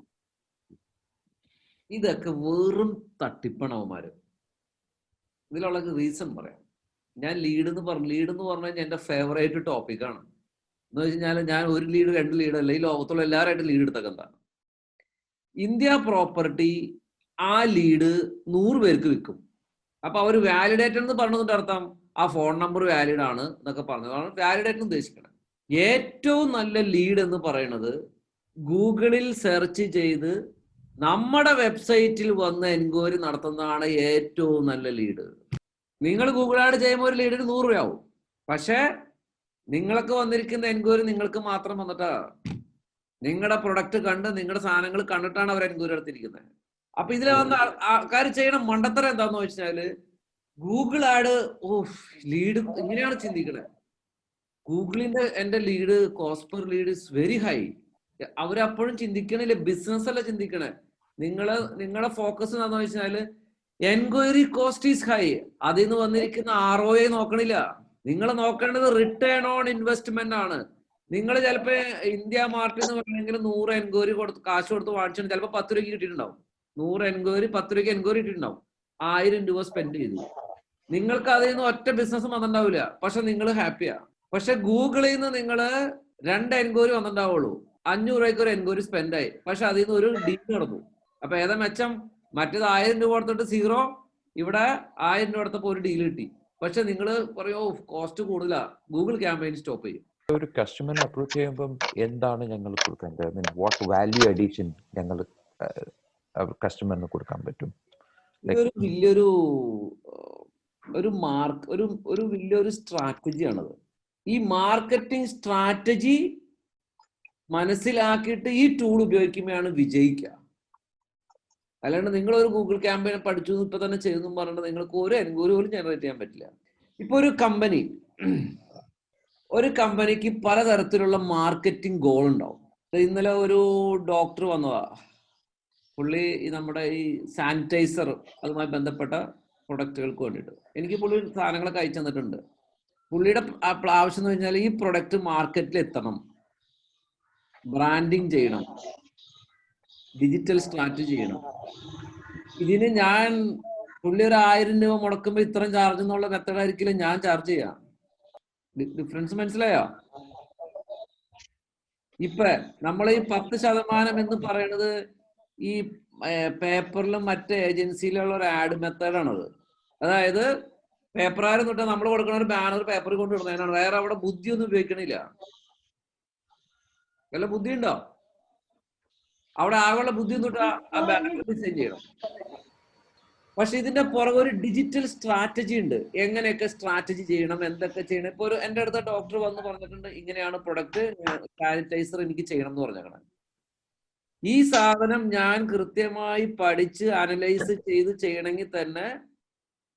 Speaker 1: ഇതൊക്കെ വെറും തട്ടിപ്പണവന്മാര്. ഇതിലുള്ള റീസൺ പറയാം. ഞാൻ ലീഡ് എന്ന് പറഞ്ഞു കഴിഞ്ഞാൽ എന്റെ ഫേവറേറ്റ് ടോപ്പിക്കാണ്. എന്ന് വെച്ച് കഴിഞ്ഞാൽ ഞാൻ 1 ലീഡ് 2 ലീഡ് അല്ല, ഈ ലോകത്തുള്ള എല്ലാവരായിട്ടും ലീഡ് എടുത്തൊക്കെ എന്താണ് ഇന്ത്യ പ്രോപ്പർട്ടി ആ ലീഡ് 100 പേർക്ക് വിൽക്കും. അപ്പൊ അവർ വാലിഡേറ്റഡ് എന്ന് പറഞ്ഞതിന്റെ അർത്ഥം ആ ഫോൺ നമ്പർ വാലിഡ് ആണ് എന്നൊക്കെ പറഞ്ഞതാണ് വാലിഡേറ്റ് ഉദ്ദേശിക്കുന്നത്. ഏറ്റവും നല്ല ലീഡ് എന്ന് പറയുന്നത് ഗൂഗിളിൽ സെർച്ച് ചെയ്ത് നമ്മുടെ വെബ്സൈറ്റിൽ വന്ന് എൻക്വയറി നടത്തുന്നതാണ് ഏറ്റവും നല്ല ലീഡ്. നിങ്ങൾ ഗൂഗിൾ ആഡ് ചെയ്യുമ്പോൾ ഒരു ലീഡിന് 100 രൂപയാവും. പക്ഷെ നിങ്ങൾക്ക് വന്നിരിക്കുന്ന എൻക്വയറി നിങ്ങൾക്ക് മാത്രം വന്നിട്ടാ നിങ്ങളുടെ പ്രൊഡക്റ്റ് കണ്ട് നിങ്ങളുടെ സാധനങ്ങൾ കണ്ടിട്ടാണ് അവർ എൻക്വയറി എടുത്തിരിക്കുന്നത്. അപ്പൊ ഇതിൽ വന്ന ആൾക്കാർ ചെയ്യണ മണ്ടത്തരം എന്താന്ന് വെച്ചാല് ഗൂഗിൾ ആഡ് ലീഡ് ഇങ്ങനെയാണ് ചിന്തിക്കണേ. ഗൂഗിളിന്റെ എന്റെ lead cost per lead is very high. അവരപ്പോഴും ചിന്തിക്കണില്ല, ബിസിനസ് അല്ല ചിന്തിക്കണേ. നിങ്ങളെ ഫോക്കസ് എന്താന്ന് വെച്ചാല് എൻക്വയറി കോസ്റ്റ് ഈസ് ഹൈ, അതിൽ നിന്ന് വന്നിരിക്കുന്ന ROI നോക്കണില്ല. നിങ്ങൾ നോക്കേണ്ടത് റിട്ടേൺ ഓൺ ഇൻവെസ്റ്റ്മെന്റ് ആണ്. നിങ്ങൾ ചിലപ്പോ ഇന്ത്യ മാർട്ടിൽ നിന്ന് പറഞ്ഞെങ്കിൽ 100 എൻക്വയറി കാശ് കൊടുത്ത് വാങ്ങിച്ചാൽ ചിലപ്പോൾ 10 രൂപയ്ക്ക് കിട്ടിയിട്ടുണ്ടാവും. 100 എൻക്വയറി 10 രൂപയ്ക്ക് എൻക്വയറി കിട്ടിയിട്ടുണ്ടാവും. 1000 രൂപ സ്പെൻഡ് ചെയ്തു. നിങ്ങൾക്ക് അതിൽ നിന്ന് ഒറ്റ ബിസിനസ് വന്നിട്ടുണ്ടാവില്ല, പക്ഷെ നിങ്ങൾ ഹാപ്പിയാ. പക്ഷെ ഗൂഗിളിൽ നിന്ന് നിങ്ങൾ 2 എൻക്വയറി വന്നിട്ടുണ്ടാവുള്ളൂ, 500 രൂപയ്ക്ക് ഒരു എൻക്വയറി സ്പെൻഡ് ആയി, പക്ഷെ അതിൽ നിന്ന് ഒരു ഡീൽ നടന്നു. അപ്പൊ ഏതാ മെച്ചം? മറ്റേത് 1000 രൂപ കൊടുത്തിട്ട് 0, ഇവിടെ 1000 രൂപ കൊടുത്തപ്പോ ഒരു ഡീൽ കിട്ടി. പക്ഷെ നിങ്ങൾ പറയോ കോസ്റ്റ് കൂടുതലാ, ഗൂഗിൾ ക്യാമ്പയിൻ സ്റ്റോപ്പ് ചെയ്യും.
Speaker 3: ഒരു കസ്റ്റമറിനെ അപ്രോച്ച് ചെയ്യുമ്പോൾ എന്താണ് ഞങ്ങൾ കൊടുക്കേണ്ടത്? I mean what value addition ഞങ്ങൾ കസ്റ്റമറിന് കൊടുക്കാൻ പറ്റും?
Speaker 1: ഇതൊരു വലിയൊരു വലിയൊരു സ്ട്രാറ്റജിയാണത്. ഈ മാർക്കറ്റിംഗ് സ്ട്രാറ്റജി മനസ്സിലാക്കിയിട്ട് ഈ ടൂൾ ഉപയോഗിക്കുമ്പോഴാണ് വിജയിക്കുക. അല്ലാണ്ട് നിങ്ങളൊരു ഗൂഗിൾ ക്യാമ്പയിൻ പഠിച്ചു ഇപ്പൊ തന്നെ ചെയ്തു പറഞ്ഞിട്ട് നിങ്ങൾക്ക് ഒരു എൻക്വയറി പോലും ജനറേറ്റ് ചെയ്യാൻ പറ്റില്ല. ഇപ്പൊ ഒരു കമ്പനിക്ക് പലതരത്തിലുള്ള മാർക്കറ്റിംഗ് ഗോൾ ഉണ്ടാവും. ഇന്നലെ ഒരു ഡോക്ടർ വന്നതാ, പുള്ളി നമ്മുടെ ഈ സാനിറ്റൈസർ അതുമായി ബന്ധപ്പെട്ട പ്രൊഡക്റ്റുകൾക്ക് വേണ്ടിയിട്ട് എനിക്ക് പുള്ളി സാധനങ്ങളൊക്കെ അയച്ചു തന്നിട്ടുണ്ട്. പുള്ളിയുടെ ആവശ്യം എന്ന് പറഞ്ഞാൽ ഈ പ്രൊഡക്റ്റ് മാർക്കറ്റിൽ എത്തണം, ബ്രാൻഡിങ് ചെയ്യണം, ഡിജിറ്റൽ സ്ട്രാറ്റജി ചെയ്യണം. ഇതിന് പുള്ളി ഒരു 1000 രൂപ മുടക്കുമ്പോ ഇത്രയും ചാർജ് എന്നുള്ള മെത്തേഡ് ആയിരിക്കില്ല ഞാൻ ചാർജ് ചെയ്യാം. ഡിഫറൻസ് മനസ്സിലായോ? ഇപ്പൊ നമ്മൾ ഈ 10% എന്ന് പറയുന്നത് ഈ പേപ്പറിലും മറ്റ് ഏജൻസിയിലുള്ള ഒരു ആഡ് മെത്തേഡാണത്. അതായത് പേപ്പറുകാരും തൊട്ട് നമ്മൾ കൊടുക്കുന്ന ഒരു ബാനർ പേപ്പറിൽ കൊണ്ടുവിടുന്നതിനാണ്. വേറെ അവിടെ ബുദ്ധിയൊന്നും ഉപയോഗിക്കണില്ല. വല്ല ബുദ്ധി ഉണ്ടോ? അവിടെ ആകെയുള്ള ബുദ്ധി തൊട്ട് ആ ബാനർ ഡിസൈൻ ചെയ്യണം. പക്ഷെ ഇതിന്റെ പുറകെ ഒരു ഡിജിറ്റൽ സ്ട്രാറ്റജി ഉണ്ട്. എങ്ങനെയൊക്കെ സ്ട്രാറ്റജി ചെയ്യണം, എന്തൊക്കെ ചെയ്യണം. ഇപ്പൊ ഒരു എന്റെ അടുത്ത ഡോക്ടർ വന്ന് പറഞ്ഞിട്ടുണ്ട്, ഇങ്ങനെയാണ് പ്രൊഡക്റ്റ്, സാനിറ്റൈസർ എനിക്ക് ചെയ്യണം എന്ന് പറഞ്ഞേക്കണം. ഈ സാധനം ഞാൻ കൃത്യമായി പഠിച്ച് അനലൈസ് ചെയ്ത് ചെയ്യണമെങ്കിൽ തന്നെ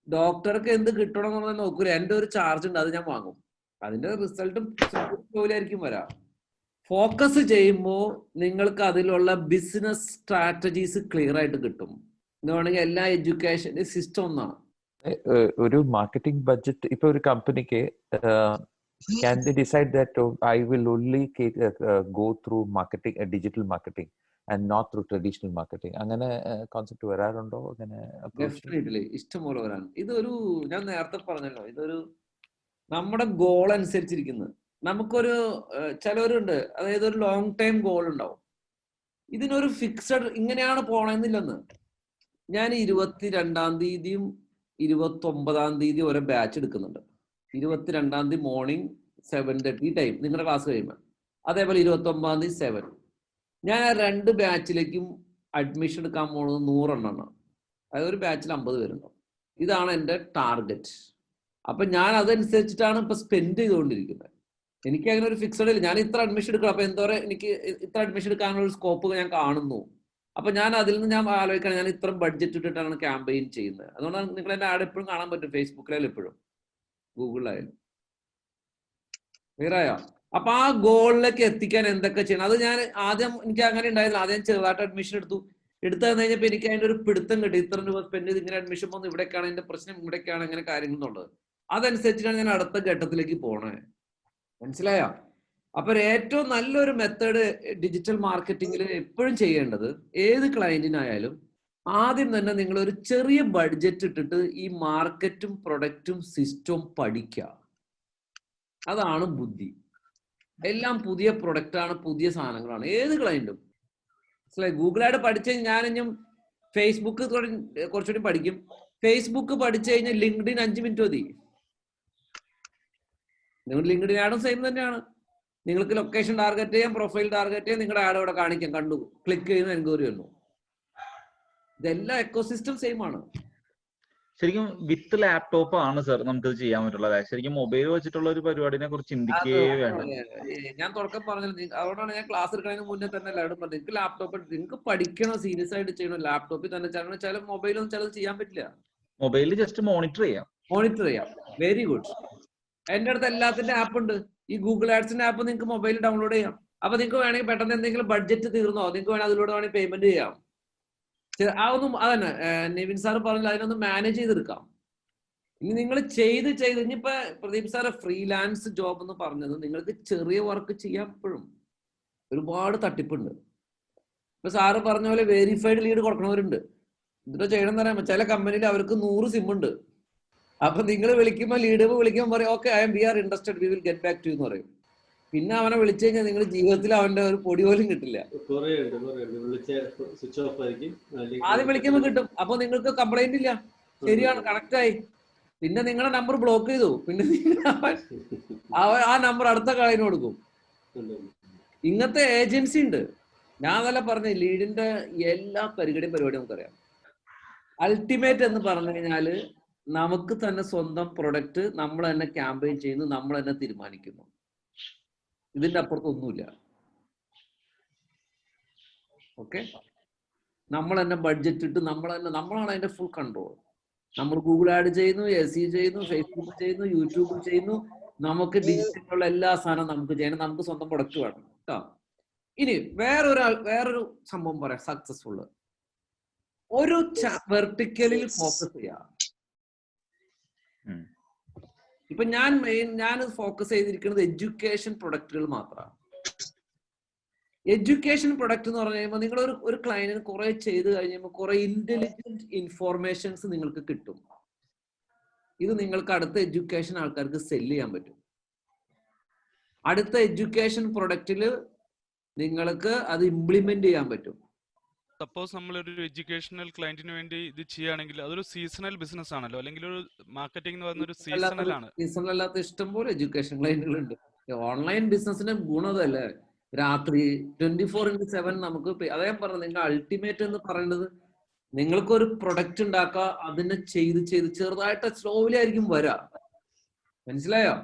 Speaker 1: ഡോക്ടർക്ക് എന്ത് കിട്ടണം എന്നുള്ളത് നോക്കൂല. എന്റെ ഒരു ചാർജ് ഉണ്ട്, അത് ഞാൻ വാങ്ങും. അതിന്റെ റിസൾട്ടും ജോലിയായിരിക്കും വരാം. ഫോക്കസ് ചെയ്യുമ്പോൾ നിങ്ങൾക്ക് അതിലുള്ള ബിസിനസ് സ്ട്രാറ്റജീസ് ക്ലിയർ ആയിട്ട് കിട്ടും. ഇതാണെങ്കിൽ എല്ലാ എഡ്യൂക്കേഷൻ സിസ്റ്റം ഒന്നാണ്.
Speaker 3: ഒരു മാർക്കറ്റിംഗ് ബഡ്ജറ്റ് ഇപ്പൊ ഒരു കമ്പനിക്ക് can they decide that I will only go through marketing, digital marketing and not through traditional marketing? അങ്ങനെ കോൺസെപ്റ്റ് വരാറുണ്ടോ? അങ്ങനെ
Speaker 1: ഡെഫിനറ്റ്ലി ഇഷ്ടംപോലെ വരാൻ. ഇതൊരു ഞാൻ നേരത്തെ പറഞ്ഞല്ലോ, ഇതൊരു നമ്മുടെ ഗോൾ അനുസരിച്ചിരിക്കുന്നത്. നമുക്കൊരു ചിലവരുണ്ട്, അതായത് ഒരു ലോങ് ടൈം ഗോൾ ഉണ്ടാവും. ഇതിനൊരു ഫിക്സഡ് ഇങ്ങനെയാണ് പോണെന്നില്ലെന്ന്. ഞാൻ 22-ാം തീയതിയും 29-ാം തീയതി ഓരോ ബാച്ച് എടുക്കുന്നുണ്ട്. 22-ാം തീയതി മോർണിംഗ് 7:30 ടൈം നിങ്ങളുടെ ക്ലാസ് കഴിയുമ്പോൾ, അതേപോലെ 29-ാം തീയതി 7. ഞാൻ ആ 2 ബാച്ചിലേക്കും അഡ്മിഷൻ എടുക്കാൻ പോകുന്നത് 100 എണ്ണം. അതായത് ഒരു ബാച്ചിൽ 50 പേരുണ്ടാവും. ഇതാണ് എൻ്റെ ടാർഗറ്റ്. അപ്പൊ ഞാൻ അതനുസരിച്ചിട്ടാണ് ഇപ്പൊ സ്പെൻഡ് ചെയ്തുകൊണ്ടിരിക്കുന്നത്. എനിക്ക് അങ്ങനെ ഒരു ഫിക്സഡ് ഇല്ല. ഞാൻ ഇത്ര അഡ്മിഷൻ എടുക്കണം, അപ്പൊ എന്തോരം എനിക്ക് ഇത്ര അഡ്മിഷൻ എടുക്കാനുള്ള ഒരു സ്കോപ്പ് ഞാൻ കാണുന്നു. അപ്പൊ ഞാൻ അതിൽ നിന്ന് ഞാൻ ആലോചിക്കണം, ഞാൻ ഇത്ര ബഡ്ജറ്റ് ഇട്ടിട്ടാണ് ക്യാമ്പയിൻ ചെയ്യുന്നത്. അതുകൊണ്ടാണ് നിങ്ങൾ എന്റെ ആഡ് എപ്പോഴും കാണാൻ പറ്റും, ഫേസ്ബുക്കിലായാലും എപ്പോഴും ഗൂഗിളിലായാലും. ക്ലിയർ ആയോ? അപ്പൊ ആ ഗോളിലേക്ക് എത്തിക്കാൻ എന്തൊക്കെ ചെയ്യണം, അത് ഞാൻ ആദ്യം എനിക്ക് അങ്ങനെ ഉണ്ടായിരുന്നില്ല. ആദ്യം ചെറുതായിട്ട് അഡ്മിഷൻ എടുത്തു കഴിഞ്ഞപ്പോൾ എനിക്ക് അതിന്റെ ഒരു പിടുത്തം കിട്ടി. ഇത്ര രൂപ സ്പെൻഡ് ചെയ്ത് ഇങ്ങനെ അഡ്മിഷൻ പോകുന്നു, ഇവിടേക്കാണ് എന്റെ പ്രശ്നം, ഇവിടേക്കാണ് ഇങ്ങനെ കാര്യങ്ങൾ എന്നുള്ളത്. അതനുസരിച്ചിട്ടാണ് ഞാൻ അടുത്ത ഘട്ടത്തിലേക്ക് പോണേ. മനസ്സിലായോ? അപ്പൊ ഏറ്റവും നല്ലൊരു മെത്തേഡ് ഡിജിറ്റൽ മാർക്കറ്റിംഗിൽ എപ്പോഴും ചെയ്യേണ്ടത്, ഏത് ക്ലയന്റിനായാലും ആദ്യം തന്നെ നിങ്ങൾ ഒരു ചെറിയ ബഡ്ജറ്റ് ഇട്ടിട്ട് ഈ മാർക്കറ്റും പ്രൊഡക്റ്റും സിസ്റ്റവും പഠിക്കുക. അതാണ് ബുദ്ധി. എല്ലാം പുതിയ പ്രൊഡക്റ്റാണ്, പുതിയ സാധനങ്ങളാണ് ഏത് ക്ലയന്റും. മനസ്സിലായി? ഗൂഗിൾ ആഡ് പഠിച്ചു കഴിഞ്ഞാൽ ഞാനും ഫേസ്ബുക്ക് കുറച്ചുകൂടി പഠിക്കും. ഫേസ്ബുക്ക് പഠിച്ചു കഴിഞ്ഞാൽ ലിങ്ക്ഡിൻ 5 മിനിറ്റ് മതി. നിങ്ങൾ ലിങ്ക്ഡിൻ ആഡും സെയിം തന്നെയാണ്. നിങ്ങൾക്ക് ലൊക്കേഷൻ ടാർഗറ്റ് ചെയ്യാം, പ്രൊഫൈൽ ടാർഗറ്റ് ചെയ്യാം, നിങ്ങളുടെ ആഡ് ഇവിടെ കാണിക്കാം, കണ്ടു ക്ലിക്ക് ചെയ്യുന്ന എൻക്വയറി വന്നു. ഇതെല്ലാം എക്കോസിസ്റ്റം സെയിം ആണ്.
Speaker 2: ശരിക്കും വിത്ത് ലാപ്ടോപ്പ് ആണ് സർ നമുക്കത് ചെയ്യാൻ പറ്റുള്ളത്. ശരിക്കും മൊബൈൽ വെച്ചിട്ടുള്ള ഒരു പരിപാടിനെ കുറിച്ച് ചിന്തിക്കേ വേണ്ട.
Speaker 1: ഞാൻ തുടക്കം പറഞ്ഞത് അതുകൊണ്ടാണ് ഞാൻ ക്ലാസ് എടുക്കുന്നതിന് മുന്നേ തന്നെ എല്ലാവരും പറഞ്ഞു, നിങ്ങൾക്ക് ലാപ്ടോപ്പ് നിങ്ങൾക്ക് പഠിക്കണം, സീരിയസ് ആയിട്ട് ചെയ്യണം. ലാപ്ടോപ്പിൽ തന്നെ ചെയ്യണം. ചില മൊബൈലൊന്നും ചിലത് ചെയ്യാൻ പറ്റില്ല.
Speaker 2: മൊബൈലിൽ ജസ്റ്റ് മോണിറ്റർ ചെയ്യാം.
Speaker 1: Very good. എന്റെ അടുത്ത് എല്ലാത്തിന്റെ ആപ്പ് ഉണ്ട്. ഈ ഗൂഗിൾ ആഡ്സിന്റെ ആപ്പ് നിങ്ങൾക്ക് മൊബൈലിൽ ഡൗൺലോഡ് ചെയ്യാം. അപ്പൊ നിങ്ങൾക്ക് വേണമെങ്കിൽ പെട്ടെന്ന് എന്തെങ്കിലും ബഡ്ജറ്റ് തീർന്നോ, നിങ്ങൾക്ക് വേണമെങ്കിൽ അതിലൂടെ വേണമെങ്കിൽ പേയ്മെന്റ് ചെയ്യാം. അതൊന്നും അതന്നെ നിവിൻ സാർ പറഞ്ഞില്ല, അതിനൊന്ന് മാനേജ് ചെയ്തെടുക്കാം. ഇനി നിങ്ങൾ ചെയ്ത് ഇനിയിപ്പോ പ്രദീപ് സാറ് ഫ്രീലാൻസ് ജോബ് എന്ന് പറഞ്ഞത് നിങ്ങൾക്ക് ചെറിയ വർക്ക് ചെയ്യാൻ എപ്പോഴും ഒരുപാട് തട്ടിപ്പുണ്ട്. ഇപ്പൊ സാറ് പറഞ്ഞ പോലെ വെരിഫൈഡ് ലീഡ് കൊടുക്കണവരുണ്ട്. എന്നിട്ട് ചെയ്യണം എന്ന് പറയാൻ ചില കമ്പനിയിൽ അവർക്ക് 100 സിം ഉണ്ട്. അപ്പൊ നിങ്ങൾ വിളിക്കുമ്പോൾ ലീഡ് വിളിക്കുമ്പോൾ പറയും, okay we are interested, we will get back to എന്ന് പറയും. പിന്നെ അവനെ വിളിച്ചു കഴിഞ്ഞാൽ നിങ്ങൾ ജീവിതത്തിൽ അവന്റെ ഒരു പൊടി പോലും കിട്ടില്ല. ആദ്യം വിളിക്കുമ്പോൾ കിട്ടും, അപ്പൊ നിങ്ങൾക്ക് കംപ്ലൈന്റ് ഇല്ല, ശരിയാണ്, കണക്ട് ആയി. പിന്നെ നിങ്ങളുടെ നമ്പർ ബ്ലോക്ക് ചെയ്തു, പിന്നെ ആ നമ്പർ അടുത്ത കളയിന് കൊടുക്കും. ഇങ്ങനത്തെ ഏജൻസി ഉണ്ട്. ഞാൻ അതല്ല പറഞ്ഞ ലീഡിന്റെ എല്ലാ പരിപാടിയും നമുക്കറിയാം. അൾട്ടിമേറ്റ് എന്ന് പറഞ്ഞു കഴിഞ്ഞാല് നമുക്ക് തന്നെ സ്വന്തം പ്രൊഡക്റ്റ് നമ്മൾ തന്നെ ക്യാമ്പയിൻ ചെയ്യുന്നു, നമ്മൾ തന്നെ തീരുമാനിക്കുന്നു. ഇതിന്റെ അപ്പുറത്തൊന്നുമില്ല. ഓക്കെ, നമ്മൾ തന്നെ ബഡ്ജറ്റ് ഇട്ട് നമ്മളാണ് അതിന്റെ ഫുൾ കൺട്രോൾ. നമ്മൾ ഗൂഗിൾ ആഡ് ചെയ്യുന്നു, SEO ചെയ്യുന്നു, ഫേസ്ബുക്ക് ചെയ്യുന്നു, യൂട്യൂബ് ചെയ്യുന്നു. നമുക്ക് ഡിജിറ്റലുള്ള എല്ലാ സാധനവും നമുക്ക് ചെയ്യണം. നമുക്ക് സ്വന്തം പ്രൊഡക്റ്റ് വേണം കേട്ടോ. ഇനി വേറൊരു സംഭവം പറയാം. സക്സസ്ഫുൾ ഒരു വെർട്ടിക്കലിൽ ഫോക്കസ് ചെയ്യാം. ഇപ്പൊ ഞാൻ ഫോക്കസ് ചെയ്തിരിക്കുന്നത് എഡ്യൂക്കേഷൻ പ്രൊഡക്റ്റുകൾ മാത്രമാണ്. എഡ്യൂക്കേഷൻ പ്രൊഡക്റ്റ് എന്ന് പറഞ്ഞു കഴിയുമ്പോൾ നിങ്ങൾ ഒരു ക്ലയന്റിന് കുറെ ചെയ്ത് കഴിയുമ്പോൾ കുറെ ഇന്റലിജന്റ് ഇൻഫോർമേഷൻസ് നിങ്ങൾക്ക് കിട്ടും. ഇത് നിങ്ങൾക്ക് അടുത്ത എഡ്യൂക്കേഷൻ ആൾക്കാർക്ക് സെല് ചെയ്യാൻ പറ്റും. അടുത്ത എഡ്യൂക്കേഷൻ പ്രൊഡക്റ്റിൽ നിങ്ങൾക്ക് അത് ഇംപ്ലിമെന്റ് ചെയ്യാൻ പറ്റും.
Speaker 5: സപ്പോസ് നമ്മളൊരു എഡ്യൂക്കേഷണൽ ക്ലയന്റിന് വേണ്ടി ഇത് ചെയ്യുകയാണെങ്കിൽ അതൊരു സീസണൽ ബിസിനസ് ആണല്ലോ, അല്ലെങ്കിൽ ഒരു മാർക്കറ്റിംഗ് എന്ന് പറയുന്ന ഒരു സീസണൽ ആണ്.
Speaker 1: സീസണൽ അല്ലാത്ത ഇഷ്ടംപോലെ എഡ്യൂക്കേഷൻ ക്ലയന്റുകളുണ്ട്. ഓൺലൈൻ ബിസിനസിന്റെ ഗുണതല്ലേ, രാത്രി 24/7 നമുക്ക് അതേ പറഞ്ഞു. നിങ്ങൾ അൾട്ടിമേറ്റ് എന്ന് പറയുന്നത് നിങ്ങൾക്കൊരു പ്രൊഡക്റ്റ് ഉണ്ടാക്കുക, അതിനെ ചെയ്ത് ചെറുതായിട്ട് സ്ലോലി ആയിരിക്കും വരാ. മനസ്സിലായോ?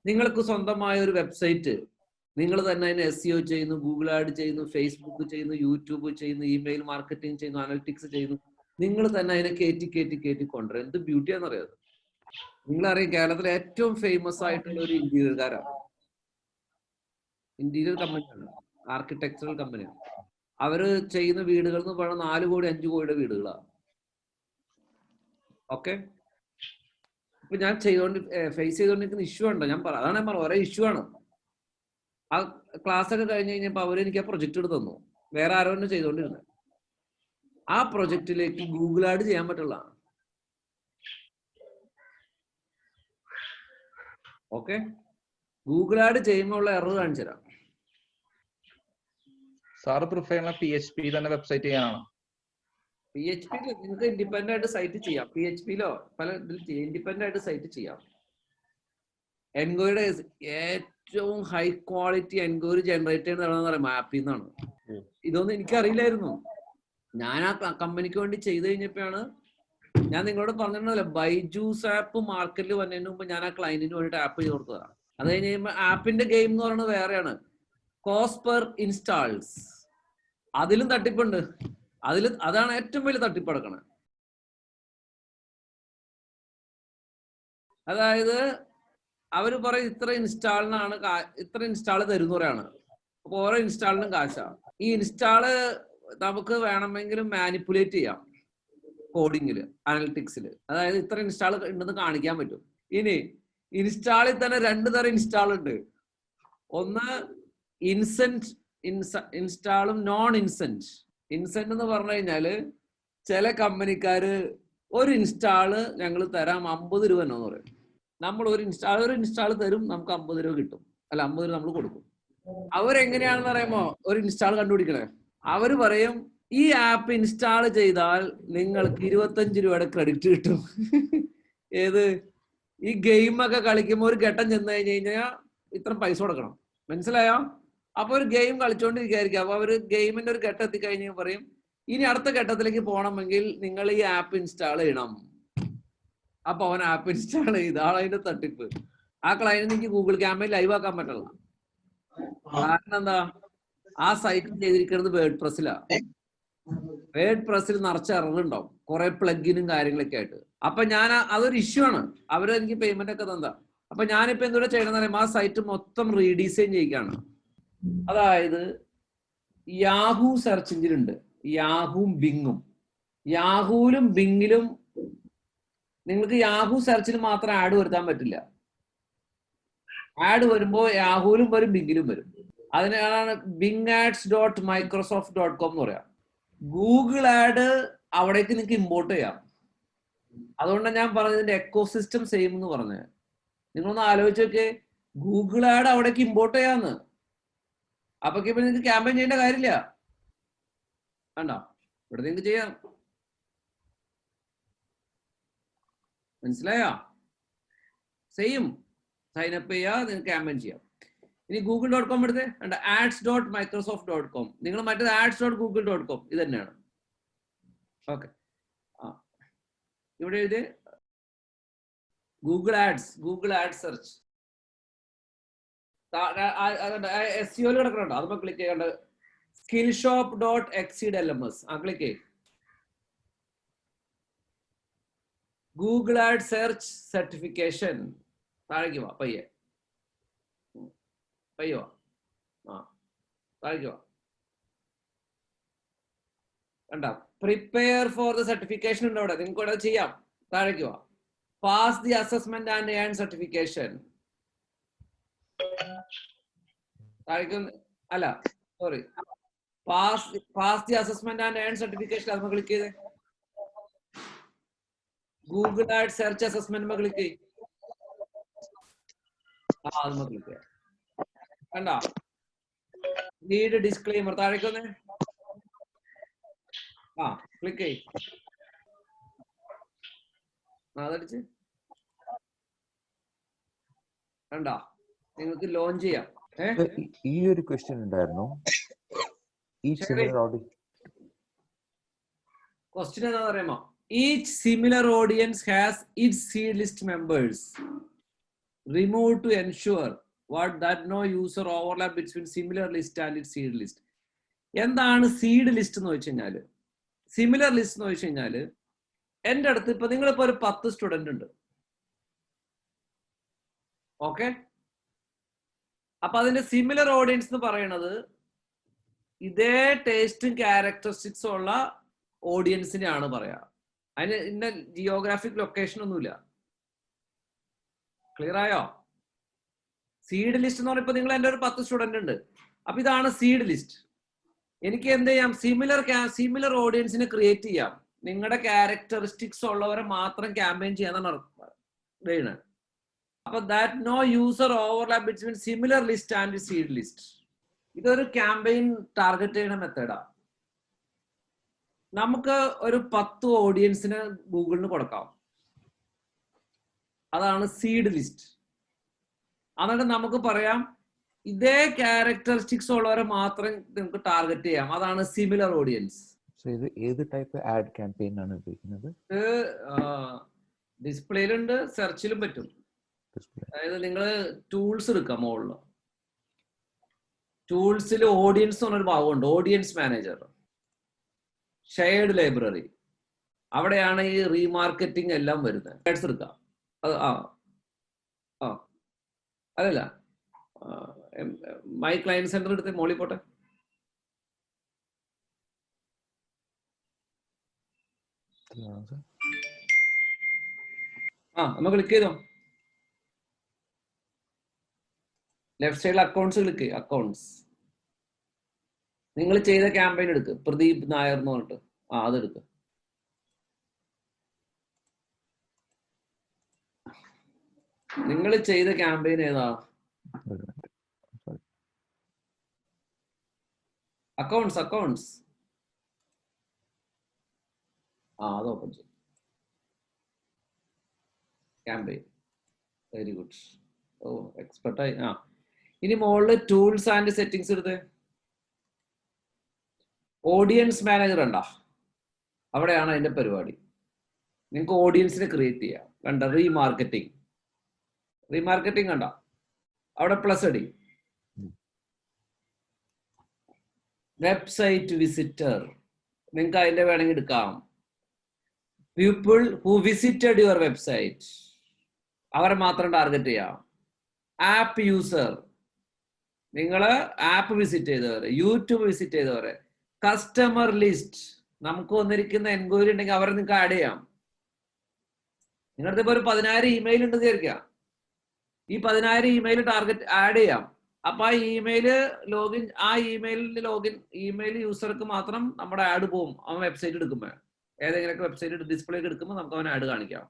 Speaker 1: നിങ്ങൾക്ക് സ്വന്തമായ ഒരു വെബ്സൈറ്റ്, നിങ്ങൾ തന്നെ അതിന് SEO ചെയ്യുന്നു, ഗൂഗിൾ ആഡ് ചെയ്യുന്നു, ഫേസ്ബുക്ക് ചെയ്യുന്നു, യൂട്യൂബ് ചെയ്യുന്നു, ഇമെയിൽ മാർക്കറ്റിംഗ് ചെയ്യുന്നു, അനലിറ്റിക്സ് ചെയ്യുന്നു. നിങ്ങൾ തന്നെ അതിനെ കയറ്റി കൊണ്ടുവരും. എന്ത് ബ്യൂട്ടിയാണെന്നറിയാം. നിങ്ങളറിയാം, കേരളത്തിലെ ഏറ്റവും ഫേമസ് ആയിട്ടുള്ള ഒരു ഇന്റീരിയർകാരാണ്. ഇന്റീരിയർ കമ്പനിയാണ്, ആർക്കിടെക്ചറൽ കമ്പനിയാണ്. അവര് ചെയ്യുന്ന വീടുകൾ എന്ന് പറഞ്ഞാൽ 4 കോടി 5 കോടിയുടെ വീടുകളാണ്. ഓക്കെ, ഇപ്പൊ ഞാൻ ഫേസ് ചെയ്തുകൊണ്ടിരിക്കുന്ന ഇഷ്യൂ ഉണ്ടോ? അതാണ് ഞാൻ പറഞ്ഞത്, ഒരേ ഇഷ്യൂ ആണ്. ആ ക്ലാസ് ഒക്കെ കഴിഞ്ഞ് കഴിഞ്ഞപ്പോ അവരെനിക്ക് ആ പ്രൊജക്ട് എടുത്ത് തന്നു. വേറെ ആരോ തന്നെ ചെയ്തുകൊണ്ടിരുന്നത്. ആ പ്രൊജക്റ്റിലേക്ക് ഗൂഗിൾ ആഡ് ചെയ്യാൻ പറ്റുള്ള. ഓക്കെ, ഗൂഗിൾ ആഡ് ചെയ്യുമ്പോൾ ഉള്ള എറർ കാണിച്ചു തരാം.
Speaker 2: സാറ് പ്രിഫർ ചെയ്യുന്ന PHP തന്നെ വെബ്സൈറ്റ് ചെയ്യാനാണ്?
Speaker 1: PHP നിങ്ങൾക്ക് ഇൻഡിപെൻഡന്റ് ആയിട്ട് സൈറ്റ് ചെയ്യാം. PHP-ലോ പല ഇൻഡിപെൻഡന്റ് ആയിട്ട് സൈറ്റ് ചെയ്യാം. എൻക്വയറിയുടെ ഏറ്റവും ഹൈ ക്വാളിറ്റി എൻക്വയറി ജനറേറ്റ് ചെയ്യുന്നതാണെന്ന് പറയാം ആപ്പിൽ നിന്നാണ്. ഇതൊന്നും എനിക്കറിയില്ലായിരുന്നു. ഞാൻ ആ കമ്പനിക്ക് വേണ്ടി ചെയ്ത് കഴിഞ്ഞപ്പോഴാണ് ഞാൻ നിങ്ങളോട് പറഞ്ഞിട്ടുണ്ടല്ലോ, ബൈജൂസ് ആപ്പ് മാർക്കറ്റിൽ വന്നതിന് മുമ്പ് ഞാൻ ആ ക്ലയന്റിന് വേണ്ടിയിട്ട് ആപ്പ് ചെയ്ത് കൊടുത്തതാണ്. അത് കഴിഞ്ഞ് കഴിയുമ്പോൾ ആപ്പിന്റെ ഗെയിം എന്ന് പറയുന്നത് വേറെയാണ്, കോസ്റ്റ് പെർ ഇൻസ്റ്റാൾസ്. അതിലും തട്ടിപ്പുണ്ട്. അതാണ് ഏറ്റവും വലിയ തട്ടിപ്പടക്കണത്. അതായത് അവര് പറയും ഇത്ര ഇൻസ്റ്റാളിനാണ് ഇത്ര ഇൻസ്റ്റാൾ തരുന്നവരാണ്. അപ്പൊ ഓരോ ഇൻസ്റ്റാളിനും കാശാണ്. ഈ ഇൻസ്റ്റാള് നമുക്ക് വേണമെങ്കിലും മാനിപ്പുലേറ്റ് ചെയ്യാം കോഡിങ്ങില്, അനലിറ്റിക്സിൽ. അതായത് ഇത്ര ഇൻസ്റ്റാൾ ഉണ്ടെന്ന് കാണിക്കാൻ പറ്റും. ഇനി ഇൻസ്റ്റാളിൽ തന്നെ 2 തരം ഇൻസ്റ്റാൾ ഉണ്ട്. ഒന്ന് ഇൻസെന്റ് ഇൻസ്റ്റാളും നോൺ ഇൻസെന്റ്. ഇൻസെന്റ് എന്ന് പറഞ്ഞു കഴിഞ്ഞാല് ചില കമ്പനിക്കാര് ഒരു ഇൻസ്റ്റാള് ഞങ്ങൾ തരാം 50 രൂപ എന്ന് പറയും. നമ്മൾ ഒരു ഇൻസ്റ്റാൾ തരും, നമുക്ക് 50 രൂപ കിട്ടും. അല്ല, 50 രൂപ നമ്മൾ കൊടുക്കും. അവരെങ്ങനെയാണെന്ന് പറയുമ്പോ ഒരു ഇൻസ്റ്റാൾ കണ്ടുപിടിക്കണേ? അവര് പറയും ഈ ആപ്പ് ഇൻസ്റ്റാൾ ചെയ്താൽ നിങ്ങൾക്ക് 25 രൂപയുടെ ക്രെഡിറ്റ് കിട്ടും. ഏത്? ഈ ഗെയിമൊക്കെ കളിക്കുമ്പോൾ ഒരു ഘട്ടം ചെന്ന് കഴിഞ്ഞാൽ ഇത്ര പൈസ കൊടുക്കണം. മനസ്സിലായോ? അപ്പൊ ഒരു ഗെയിം കളിച്ചോണ്ടിരിക്കായിരിക്കും. അപ്പൊ അവര് ഗെയിമിന്റെ ഒരു ഘട്ടം എത്തിക്കഴിഞ്ഞ് പറയും ഇനി അടുത്ത ഘട്ടത്തിലേക്ക് പോകണമെങ്കിൽ നിങ്ങൾ ഈ ആപ്പ് ഇൻസ്റ്റാൾ ചെയ്യണം. അപ്പൊ അവൻ ആപ്പ് ഇൻസ്റ്റാൾ ചെയ്ത് അതിന്റെ തട്ടിപ്പ്. ആ ക്ലയന്റ് എനിക്ക് ഗൂഗിൾ ക്യാമ്പയിൻ ലൈവ് ആക്കാൻ പറ്റില്ല. കാരണം എന്താ? ആ സൈറ്റ് ചെയ്തിരിക്കുന്നത് വേർഡ് പ്രസ്സിലാണ്. വേർഡ് പ്രസ്സിൽ നിറച്ച എറർ ഉണ്ടാവും, കുറെ പ്ലഗിനും കാര്യങ്ങളൊക്കെ ആയിട്ട്. അപ്പൊ ഞാൻ അതൊരു ഇഷ്യൂ ആണ്. അവര് എനിക്ക് പേയ്മെന്റ് ഒക്കെ തന്നാ. അപ്പൊ ഞാനിപ്പോ എന്തുകൂടെ ചെയ്യണമെന്ന് പറയുമ്പോൾ ആ സൈറ്റ് മൊത്തം റീഡിസൈൻ ചെയ്യുകയാണ്. അതായത് യാഹൂ സെർച്ച് എഞ്ചിൻ ഉണ്ട്, യാഹൂവും ബിങ്ങും. യാഹൂവിലും ബിങ്ങിലും നിങ്ങൾക്ക് യാഹൂ സെർച്ചിൽ മാത്രം ആഡ് വരുത്താൻ പറ്റില്ല. ആഡ് വരുമ്പോൾ യാഹൂവിലും വരും, ബിങ്ങിലും വരും. അതിനാണ് bingads.microsoft.com എന്ന് പറയാം. ഗൂഗിൾ ആഡ് അവിടേക്ക് നിങ്ങൾക്ക് ഇമ്പോർട്ട് ചെയ്യാം. അതുകൊണ്ടാണ് ഞാൻ പറഞ്ഞതിന്റെ എക്കോസിസ്റ്റം സെയിം എന്ന് പറഞ്ഞത്. നിങ്ങളൊന്ന് ആലോചിച്ച് നോക്കിയേ, ഗൂഗിൾ ആഡ് അവിടേക്ക് ഇമ്പോർട്ട് ചെയ്യാന്ന്. അപ്പൊ നിങ്ങൾക്ക് ക്യാമ്പയിൻ ചെയ്യേണ്ട കാര്യമില്ല. വേണ്ട, ഇവിടെ നിങ്ങൾക്ക് ചെയ്യാം. മനസ്സിലായോ? സെയിം സൈനപ്പ് ചെയ്യാ, നിങ്ങൾക്ക് ക്യാമ്പയിൻ ചെയ്യാം. ഇനി google.com എടുത്തേ, ads.microsoft.com. നിങ്ങൾ മറ്റേത് ads.google.com ഇത് തന്നെയാണ്. ഓക്കെ, ഇവിടെ എഴുതി ഗൂഗിൾ ആഡ്സ് സെർച്ച് SEO കിടക്കണുണ്ടോ? അതുമ്പോ ക്ലിക്ക് ചെയ്യേണ്ട skillshop.xclms ക്ലിക്ക് ചെയ്യും. ഗൂഗിൾ ആഡ് സെർച്ച് സർട്ടിഫിക്കേഷൻ താഴേക്ക് വാ, പയ്യെ വാ. താഴേക്ക് വാ. കണ്ട, പ്രിപ്പയർ ഫോർ ദ സർട്ടിഫിക്കേഷൻ ഉണ്ട് അവിടെ. നിങ്ങൾക്ക് ഇവിടെ ചെയ്യാം. താഴേക്ക് വാ. Pass the assessment and earn certification. താഴേക്ക് അല്ല, sorry, pass the assessment and earn certification. അത് ക്ലിക്ക് ചെയ്തേ. Google add search assessment click ചെയ്യും. അത് ക്ലിക്ക് ചെയ്യാം. കണ്ട, നീഡ് ഡിസ്ക്ലെയിമർ താഴേക്ക് വന്നേ. ക്ലിക്ക് ചെയ്. അതടിച്ച് കണ്ട, നിങ്ങൾക്ക് ലോഞ്ച് ചെയ്യാം.
Speaker 3: ഈ ഒരു ക്വസ്റ്റ്യൻ ഉണ്ടായിരുന്നു. ഈ സിമിലർ ഓഡിറ്റ്
Speaker 1: ക്വസ്റ്റ്യൻ എന്താ പറയുമോ? Each similar audience has its seed list members removed to ensure that no user overlap between similar list and its seed list. എന്താണ് സീഡ് ലിസ്റ്റ് എന്ന് വെച്ച് കഴിഞ്ഞാൽ, സിമിലർ ലിസ്റ്റ് എന്ന് വെച്ച് കഴിഞ്ഞാൽ, എൻ്റെ അടുത്ത് ഇപ്പൊ നിങ്ങളിപ്പോ ഒരു 10 സ്റ്റുഡന്റ് ഉണ്ട്. ഓക്കെ, അപ്പൊ അതിന്റെ സിമിലർ ഓഡിയൻസ് എന്ന് പറയുന്നത് ഇതേ ടേസ്റ്റും ക്യാരക്ടറിസ്റ്റിക്സും ഉള്ള ഓഡിയൻസിനെയാണ് പറയാ. അതിന് ഇന്ന ജിയോഗ്രാഫിക് ലൊക്കേഷൻ ഒന്നുമില്ല. ക്ലിയർ ആയോ? സീഡ് ലിസ്റ്റ് എന്ന് പറയുമ്പോൾ നിങ്ങൾ എൻ്റെ ഒരു 10 സ്റ്റുഡന്റ് ഉണ്ട്, അപ്പൊ ഇതാണ് സീഡ് ലിസ്റ്റ്. എനിക്ക് എന്ത് ചെയ്യാം? സിമിലർ ഓഡിയൻസിനെ ക്രിയേറ്റ് ചെയ്യാം. നിങ്ങളുടെ ക്യാരക്ടറിസ്റ്റിക്സ് ഉള്ളവരെ മാത്രം ക്യാമ്പയിൻ ചെയ്യാന്നാണ്. അപ്പൊ that no user overlap between similar list and seed list. ഇതൊരു ക്യാമ്പയിൻ ടാർഗറ്റ് ചെയ്യുന്ന മെത്തേഡാ. നമുക്ക് ഒരു 10 ഓഡിയൻസിന് ഗൂഗിളിന് കൊടുക്കാം. അതാണ് സീഡ് ലിസ്റ്റ്. എന്നിട്ട് നമുക്ക് പറയാം ഇതേ ക്യാരക്ടറിസ്റ്റിക്സ് ഉള്ളവരെ മാത്രം നമുക്ക് ടാർഗറ്റ് ചെയ്യാം. അതാണ് സിമിലർ ഓഡിയൻസ്.
Speaker 3: ഏത് ടൈപ്പ് ആഡ് ക്യാമ്പയിൻ ആണ് ഉപയോഗിക്കുന്നത്?
Speaker 1: ഡിസ്പ്ലേയിലുണ്ട്, സെർച്ചിലും പറ്റും. അതായത് നിങ്ങൾ ടൂൾസ് എടുക്കാം. മുകളിൽ ടൂൾസിൽ ഓഡിയൻസ് എന്നൊരു ഭാഗമുണ്ട്, ഓഡിയൻസ് മാനേജർ, ഷെയർഡ് ലൈബ്രറി. അവിടെയാണ് ഈ റീമാർക്കറ്റിംഗ് എല്ലാം വരുന്നത്. എടുക്കാം. അത് അതല്ല, മൈ ക്ലയന്റ് സെന്റർ എടുത്ത് മോളി പോട്ടെ. നമ്മൾ ക്ലിക്ക് ചെയ്തോ. ലെഫ്റ്റ് സൈഡിൽ അക്കൗണ്ട്സ് ക്ലിക്ക് ചെയ്യും. അക്കൗണ്ട്സ് നിങ്ങൾ ചെയ്ത ക്യാമ്പയിൻ എടുക്ക്. പ്രദീപ് നായർ എന്ന് പറഞ്ഞിട്ട് അതെടുക്ക്. നിങ്ങൾ ചെയ്ത ക്യാമ്പയിൻ ഏതാ? അക്കൗണ്ട്സ് അത് ഓപ്പൺ ചെയ്യും. Campaign, very good. ഓ, എക്സ്പെർട്ടായി. ഇനി മുകളിൽ ടൂൾസ് ആൻഡ് സെറ്റിംഗ്സ് എടുത്ത് ഓഡിയൻസ് മാനേജർ ഉണ്ടാ. അവിടെയാണ് അതിന്റെ പരിപാടി. നിങ്ങൾക്ക് ഓഡിയൻസിനെ ക്രിയേറ്റ് ചെയ്യാം. കണ്ട, റീമാർക്കറ്റിംഗ് കണ്ട, അവിടെ പ്ലസ് അടി. വെബ്സൈറ്റ് വിസിറ്റർ നിങ്ങൾക്ക് അതിന്റെ വേണമെങ്കിൽ എടുക്കാം. People who visited your website, അവരെ മാത്രം ടാർഗറ്റ് ചെയ്യാം. ആപ്പ് യൂസർ, നിങ്ങൾ ആപ്പ് വിസിറ്റ് ചെയ്തവരെ, യൂട്യൂബ് വിസിറ്റ് ചെയ്തവരെ. കസ്റ്റമർ ലിസ്റ്റ്, നമുക്ക് വന്നിരിക്കുന്ന എൻക്വയറി ഉണ്ടെങ്കിൽ അവരെ നിങ്ങൾക്ക് ആഡ് ചെയ്യാം. നിങ്ങളുടെ ഇപ്പൊ ഒരു 10,000 ഇമെയിൽ ഉണ്ടെന്ന് വിചാരിക്കാം. ഈ 10,000 ഇമെയിൽ ടാർഗറ്റ് ആഡ് ചെയ്യാം. അപ്പൊ ആ ഇമെയില് ലോഗിൻ, ഇമെയിൽ യൂസർക്ക് മാത്രം നമ്മുടെ ആഡ് പോകും. അവൻ വെബ്സൈറ്റ് എടുക്കുമ്പോ, ഏതെങ്കിലുമൊക്കെ വെബ്സൈറ്റ് ഡിസ്പ്ലേക്ക് എടുക്കുമ്പോൾ നമുക്ക് അവൻ ആഡ് കാണിക്കാം.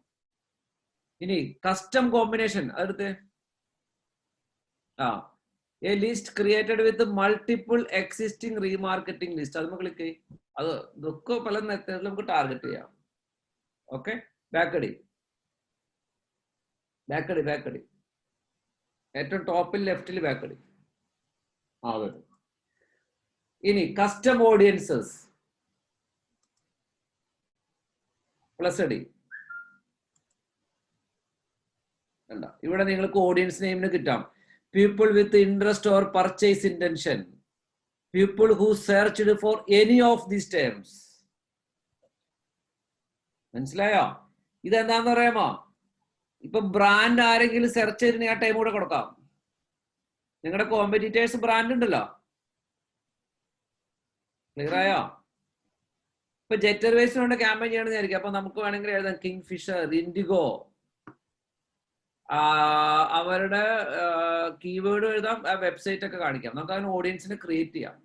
Speaker 1: ഇനി കസ്റ്റം കോമ്പിനേഷൻ അതെടുത്ത്. A list created with multiple existing remarketing list, അത് ക്ലിക്ക് ചെയ്യും. അത് ഇതൊക്കെ പല മെത്തേഡിൽ നമുക്ക് ടാർഗറ്റ് ചെയ്യാം. ഓക്കെ, ബാക്കടി ഏറ്റവും ടോപ്പിൽ ലെഫ്റ്റിൽ ബാക്കടി. അതെ. ഇനി കസ്റ്റം ഓഡിയൻസസ് പ്ലസ് അടി. ഇവിടെ നിങ്ങൾക്ക് ഓഡിയൻസ് നെയിമിന് കിട്ടാം. People with interest or purchase intention, people who searched for any of these terms. മനസ്സിലായോ? ഇതെന്താന്ന് പറയാമോ? ഇപ്പൊ ബ്രാൻഡ് ആരെങ്കിലും സെർച്ച് ചെയ്തിട്ട് ആ ടൈം കൂടെ കൊടുക്കാം. നിങ്ങളുടെ കോമ്പറ്റീറ്റേഴ്സ് ബ്രാൻഡ് ഉണ്ടല്ലോ. ക്ലിയർ ആയോ? ഇപ്പൊ ജെറ്റ് എയർവേസിനോട് ക്യാമ്പയിൻ ചെയ്യണമെന്ന് വിചാരിക്കും. അപ്പൊ നമുക്ക് വേണമെങ്കിൽ എഴുതാം കിങ് ഫിഷർ, ഇൻഡിഗോ, അവരുടെ കീവേഡ് എഴുതാം, വെബ്സൈറ്റ് ഒക്കെ കാണിക്കാം. നമുക്ക് അതിന് ഓഡിയൻസിനെ ക്രിയേറ്റ് ചെയ്യാം.